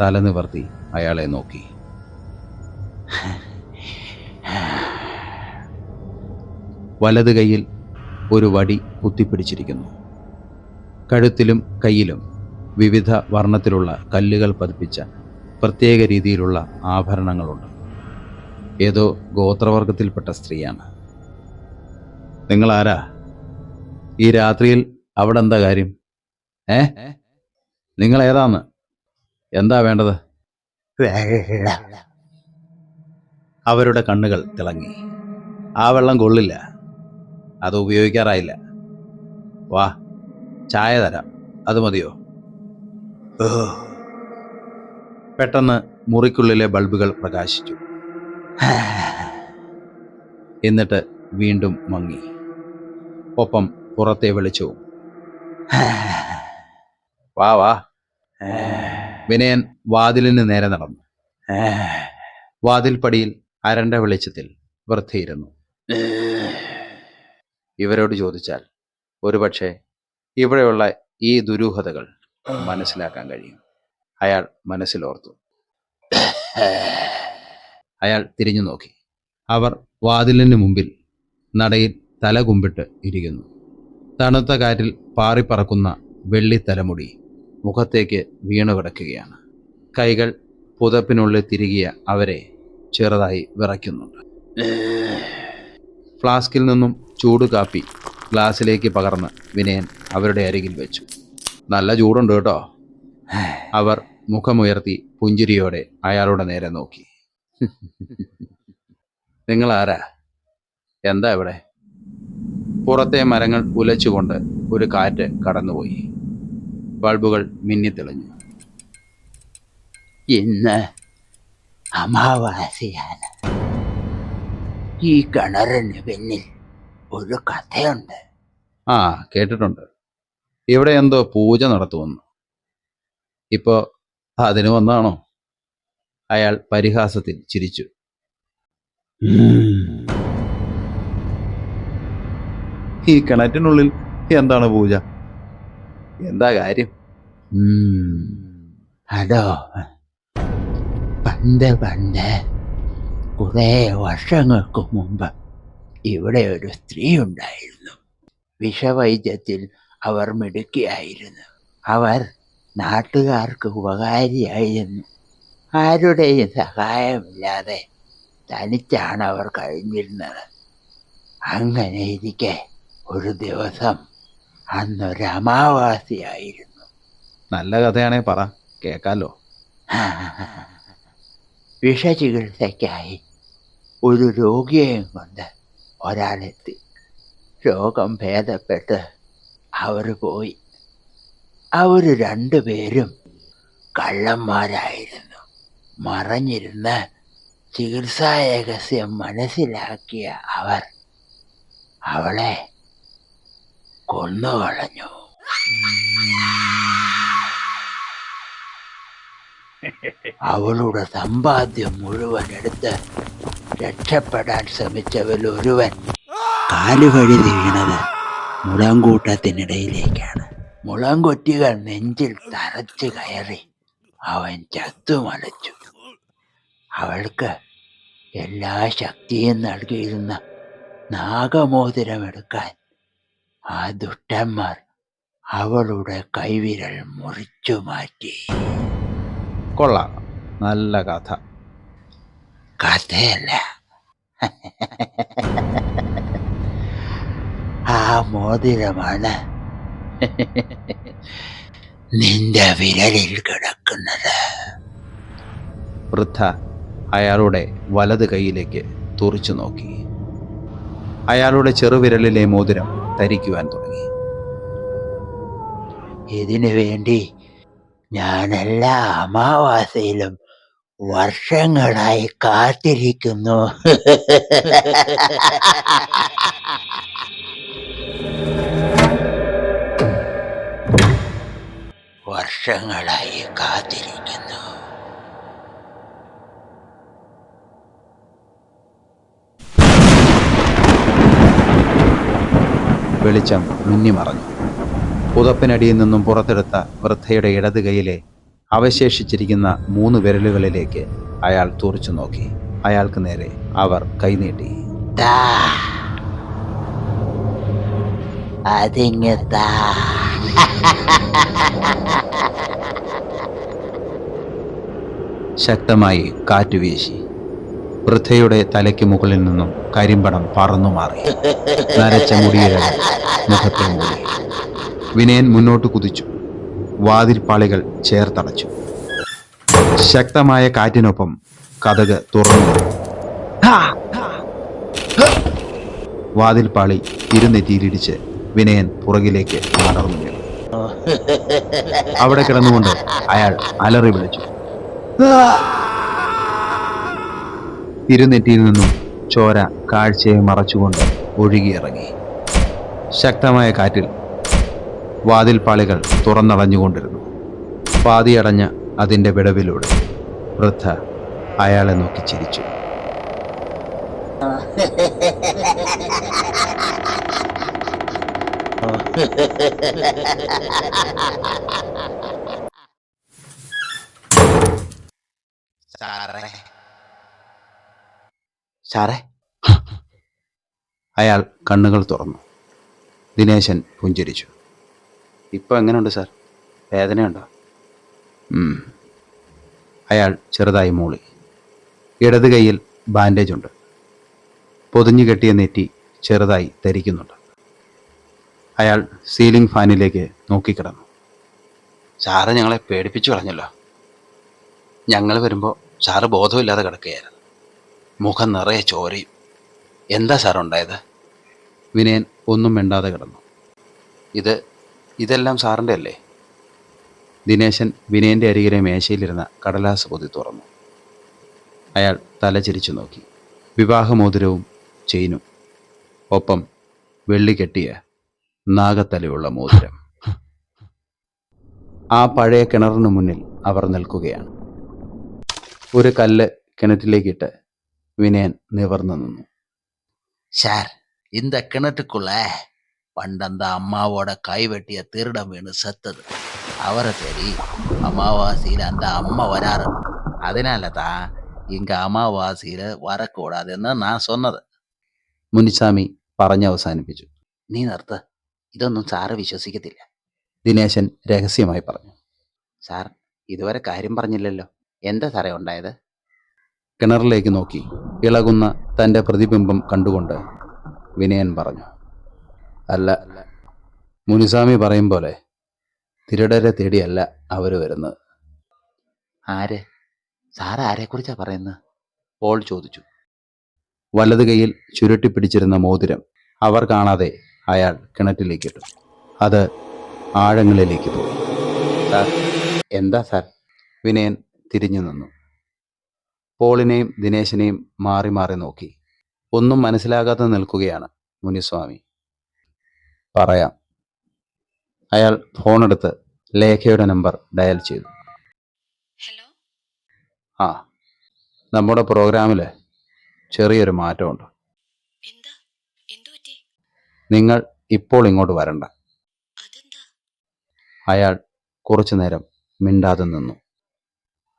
തല നിവർത്തി അയാളെ നോക്കി. വലത് കൈയിൽ ഒരു വടി കുത്തിപ്പിടിച്ചിരിക്കുന്നു. കഴുത്തിലും കയ്യിലും വിവിധ വർണ്ണത്തിലുള്ള കല്ലുകൾ പതിപ്പിച്ച പ്രത്യേക രീതിയിലുള്ള ആഭരണങ്ങളുണ്ട്. ഏതോ ഗോത്രവർഗത്തിൽപ്പെട്ട സ്ത്രീയാണ്. നിങ്ങളാരാ? ഈ രാത്രിയിൽ അവിടെ എന്താ കാര്യം? നിങ്ങൾ ഏതാന്ന്? എന്താ വേണ്ടത്? അവരുടെ കണ്ണുകൾ തിളങ്ങി. ആ വെള്ളം കൊള്ളില്ല, അത് ഉപയോഗിക്കാറായില്ല. വാ, ചായ തരാം, അത് മതിയോ? പെട്ടെന്ന് മുറിക്കുള്ളിലെ ബൾബുകൾ പ്രകാശിച്ചു. എന്നിട്ട് വീണ്ടും മങ്ങി. ഒപ്പം പുറത്തെ വെളിച്ചവും. വാ വാ. വിനയൻ വാതിലിന് നേരെ നടന്നു. വാതിൽപ്പടിയിൽ അരണ്ട വെളിച്ചത്തിൽ വൃദ്ധയിരുന്നു. ഇവരോട് ചോദിച്ചാൽ ഒരുപക്ഷെ ഇവിടെയുള്ള ഈ ദുരൂഹതകൾ മനസ്സിലാക്കാൻ കഴിയും. അയാൾ മനസ്സിലോർത്തു. അയാൾ തിരിഞ്ഞു നോക്കി. അവർ വാതിലിന് മുമ്പിൽ നടയിൽ തല കുമ്പിട്ട് ഇരിക്കുന്നു. തണുത്ത കാറ്റിൽ പാറിപ്പറക്കുന്ന വെള്ളി തലമുടി മുഖത്തേക്ക് വീണു കിടക്കുകയാണ്. കൈകൾ പുതപ്പിനുള്ളിൽ തിരികിയ അവരെ ചെറുതായി വിറയ്ക്കുന്നുണ്ട്. ഫ്ലാസ്കിൽ നിന്നും ചൂട് കാപ്പി ഗ്ലാസ്സിലേക്ക് പകർന്ന് വിനയൻ അവരുടെ അരികിൽ വെച്ചു. നല്ല ചൂടുണ്ട് കേട്ടോ. അവർ മുഖമുയർത്തി പുഞ്ചിരിയോടെ അയാളുടെ നേരെ നോക്കി. നിങ്ങളാരാ? എന്താ ഇവിടെ? പുറത്തെ മരങ്ങൾ ഉലച്ചുകൊണ്ട് ഒരു കാറ്റ് കടന്നുപോയി. ബൾബുകൾ മിന്നിത്തെളിഞ്ഞു. ഇന്ന് അമാവാസിയാണ്. ഈ കിണറിന് പിന്നിൽ ഒരു കഥയുണ്ട്. ആ, കേട്ടിട്ടുണ്ട്. ഇവിടെ എന്തോ പൂജ നടത്തുമെന്ന്. ഇപ്പോ അതിന് വന്നാണോ? അയാൾ പരിഹാസത്തിൽ ചിരിച്ചു. ഈ കിണറ്റിനുള്ളിൽ എന്താണ് പൂജ? എന്താ കാര്യം? അതോ, പണ്ട് കുറെ വർഷങ്ങൾക്ക് മുമ്പ് ഇവിടെ ഒരു സ്ത്രീ ഉണ്ടായിരുന്നു. വിഷവൈദ്യത്തിൽ അവർ മിടുക്കിയായിരുന്നു. അവർ നാട്ടുകാർക്ക് ഉപകാരിയായിരുന്നു. ആരുടെയും സഹായമില്ലാതെ തനിച്ചാണ് അവർ കഴിഞ്ഞിരുന്നത്. അങ്ങനെ ഇരിക്കെ ഒരു ദിവസം അന്നൊരു അമാവാസിയായിരുന്നു. നല്ല കഥയാണേ പറ, കേക്കാലോ. വിഷചികിത്സയ്ക്കായി ഒരു രോഗിയെയും കൊണ്ട് ഒരാളെത്തി. രോഗം ഭേദപ്പെട്ട് അവർ പോയി. അവർ രണ്ടുപേരും കള്ളന്മാരായിരുന്നു. മറഞ്ഞിരുന്ന് ചികിത്സാ രഹസ്യം മനസ്സിലാക്കിയ അവർ അവളെ കൊന്നുകളഞ്ഞു. അവളുടെ സമ്പാദ്യം മുഴുവൻ എടുത്ത് രക്ഷപ്പെടാൻ ശ്രമിച്ചവരിൽ ഒരുവൻ കാലുവഴുതി വീണത് മുളങ്കൂട്ടത്തിനിടയിലേക്കാണ്. മുളങ്കൊറ്റികൾ നെഞ്ചിൽ തറച്ചു കയറി അവൻ ചത്തുമലച്ചു. അവൾക്ക് എല്ലാ ശക്തിയും നൽകിയിരുന്ന നാഗമോതിരമെടുക്കാൻ ആ ദുഷ്ടന്മാർ അവളുടെ കൈവിരൽ മുറിച്ചു മാറ്റി. കൊള്ളാം, നല്ല കഥ. കഥയല്ല, ആ മോതിരമാണ് നിന്റെ വിരലിൽ കിടക്കുന്നത്. വൃദ്ധ അയാളുടെ വലത് കൈയിലേക്ക് തുറിച്ചു നോക്കി. അയാളുടെ ചെറുവിരലിലെ മോതിരം ധരിക്കുവാൻ തുടങ്ങി. ഇതിനു വേണ്ടി ഞാൻ എല്ലാ അമാവാസയിലും വർഷങ്ങളായി കാത്തിരിക്കുന്നു. വർഷങ്ങളായി കാത്തിരിക്കുന്നു. വെളിച്ചം മിന്നിമറഞ്ഞു. പുതപ്പിനടിയിൽ നിന്നും പുറത്തെടുത്ത വൃദ്ധയുടെ ഇടത് കൈയിലെ അവശേഷിച്ചിരിക്കുന്ന 3 വിരലുകളിലേക്ക് അയാൾ തുറിച്ചു നോക്കി. അയാൾക്ക് നേരെ അവർ കൈനീട്ടി. താ, അതിങ്ങ് താ. ശക്തമായി കാറ്റുവീശി. വൃദ്ധയുടെ തലയ്ക്ക് മുകളിൽ നിന്നും കരിമ്പടം പറന്നു മാറി. നരച്ച മുടിയിഴകൾ മുഖത്തെ മൂടി. വിനയൻ മുന്നോട്ട് കുതിച്ചു. വാതിൽപ്പാളികൾ ചേർത്തടച്ചു. ശക്തമായ കാറ്റിനൊപ്പം കതക് തുറന്നു. വാതിൽപ്പാളി ഇരുനെറ്റിയിലിടിച്ച് വിനയൻ പുറകിലേക്ക് നടന്നു വീണു. അവിടെ കിടന്നുകൊണ്ട് അയാൾ അലറി വിളിച്ചു. ഇരുനെറ്റിയിൽ നിന്നും ചോര കാഴ്ചയെ മറച്ചുകൊണ്ട് ഒഴുകിയിറങ്ങി. ശക്തമായ കാറ്റിൽ വാതിൽപ്പാളികൾ തുറന്നടഞ്ഞുകൊണ്ടിരുന്നു. പാതിയടഞ്ഞ അതിൻ്റെ വിടവിലൂടെ വൃദ്ധ അയാളെ നോക്കി ചിരിച്ചു. സാറേ, അയാൾ കണ്ണുകൾ തുറന്നു. ദിനേശൻ പുഞ്ചിരിച്ചു. ഇപ്പം എങ്ങനെയുണ്ട് സാർ? വേദനയുണ്ടോ? അയാൾ ചെറുതായി മൂളി. ഇടത് കൈയിൽ ബാൻഡേജ് ഉണ്ട്. പൊതിഞ്ഞു കെട്ടിയ നെറ്റി ചെറുതായി ധരിക്കുന്നുണ്ട്. അയാൾ സീലിംഗ് ഫാനിലേക്ക് നോക്കിക്കിടന്നു. സാറ് ഞങ്ങളെ പേടിപ്പിച്ചു കളഞ്ഞല്ലോ. ഞങ്ങൾ വരുമ്പോൾ സാറ് ബോധമില്ലാതെ കിടക്കുകയായിരുന്നു. മുഖം നിറയെ ചോരയും. എന്താ സാറുണ്ടായത്? വിനയൻ ഒന്നും മിണ്ടാതെ കിടന്നു. ഇതെല്ലാം സാറിൻ്റെ അല്ലേ? ദിനേശൻ വിനയൻ്റെ അരികിലെ മേശയിലിരുന്ന കടലാസ് പൊതി തുറന്നു. അയാൾ തല ചിരിച്ചു നോക്കി. വിവാഹമോതിരവും ചെയിനും, ഒപ്പം വെള്ളി കെട്ടിയ നാഗത്തലയുള്ള മോതിരം. ആ പഴയ കിണറിന് മുന്നിൽ അവർ നിൽക്കുകയാണ്. ഒരു കല്ല് കിണറ്റിലേക്കിട്ട് വിനയൻ നിവർന്നു നിന്നു. சார், இந்த கிணற்றுக்குள்ள பண்டந்த அம்மாவோட கைவெட்டிய திருடம் வீணு செத்தது. அவரை தேடி அமாவாசையில் அந்த அம்மா வராரு. அதனால தான் இங்க அமாவாசையில் வரக்கூடாதுன்னு நான் சொன்னது. മുനിസ്വാമി പറഞ്ഞവസാനിപ്പിച്ചു. നീ നിർത്ത്, ഇതൊന്നും സാറ് വിശ്വസിക്കത്തില്ല. ദിനേശൻ രഹസ്യമായി പറഞ്ഞു. സാർ ഇതുവരെ കാര്യം പറഞ്ഞില്ലല്ലോ, എന്താ സാറേ ഉണ്ടായത്? കിണറിലേക്ക് നോക്കി ഇളകുന്ന തൻ്റെ പ്രതിബിംബം കണ്ടുകൊണ്ട് വിനയൻ പറഞ്ഞു, അല്ല, മുനിസ്വാമി പറയും പോലെ തിരുടരെ തേടിയല്ല അവർ വരുന്നത്. ആര്? സാറ് ആരെക്കുറിച്ചാ പറയുന്നത്? പോൾ ചോദിച്ചു. വലത് കൈയിൽ ചുരുട്ടിപ്പിടിച്ചിരുന്ന മോതിരം അവർ കാണാതെ അയാൾ കിണറ്റിലേക്കിട്ടു. അത് ആഴങ്ങളിലേക്ക് പോയി. സാർ, എന്താ സാർ? വിനയൻ തിരിഞ്ഞു നിന്നു. പോളിനെയും ദിനേശിനെയും മാറി മാറി നോക്കി. ഒന്നും മനസ്സിലാകാതെ നിൽക്കുകയാണ് മുനിസ്വാമി. പറയാം. അയാൾ ഫോണെടുത്ത് ലേഖയുടെ നമ്പർ ഡയൽ ചെയ്തു. ഹലോ. ആ, നമ്മുടെ പ്രോഗ്രാമിൽ ചെറിയൊരു മാറ്റമുണ്ട്. എന്താ? എന്തു പറ്റി? നിങ്ങൾ ഇപ്പോൾ ഇങ്ങോട്ട് വരണ്ട. അതെന്താ? അയാൾ കുറച്ചു നേരം മിണ്ടാതെ നിന്നു.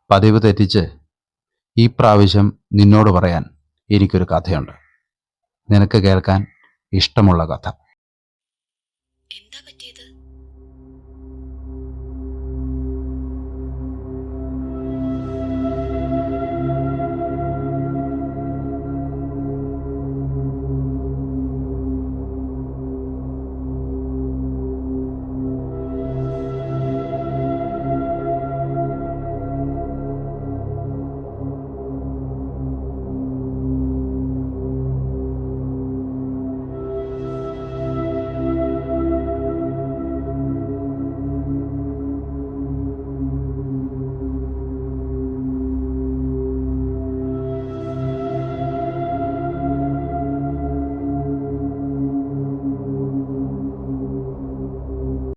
പതിവ് തെറ്റിച്ച് ഈ പ്രാവശ്യം നിന്നോട് പറയാൻ എനിക്കൊരു കഥയുണ്ട്. നിനക്ക് കേൾക്കാൻ ഇഷ്ടമുള്ള കഥ. എന്താ പറ്റി?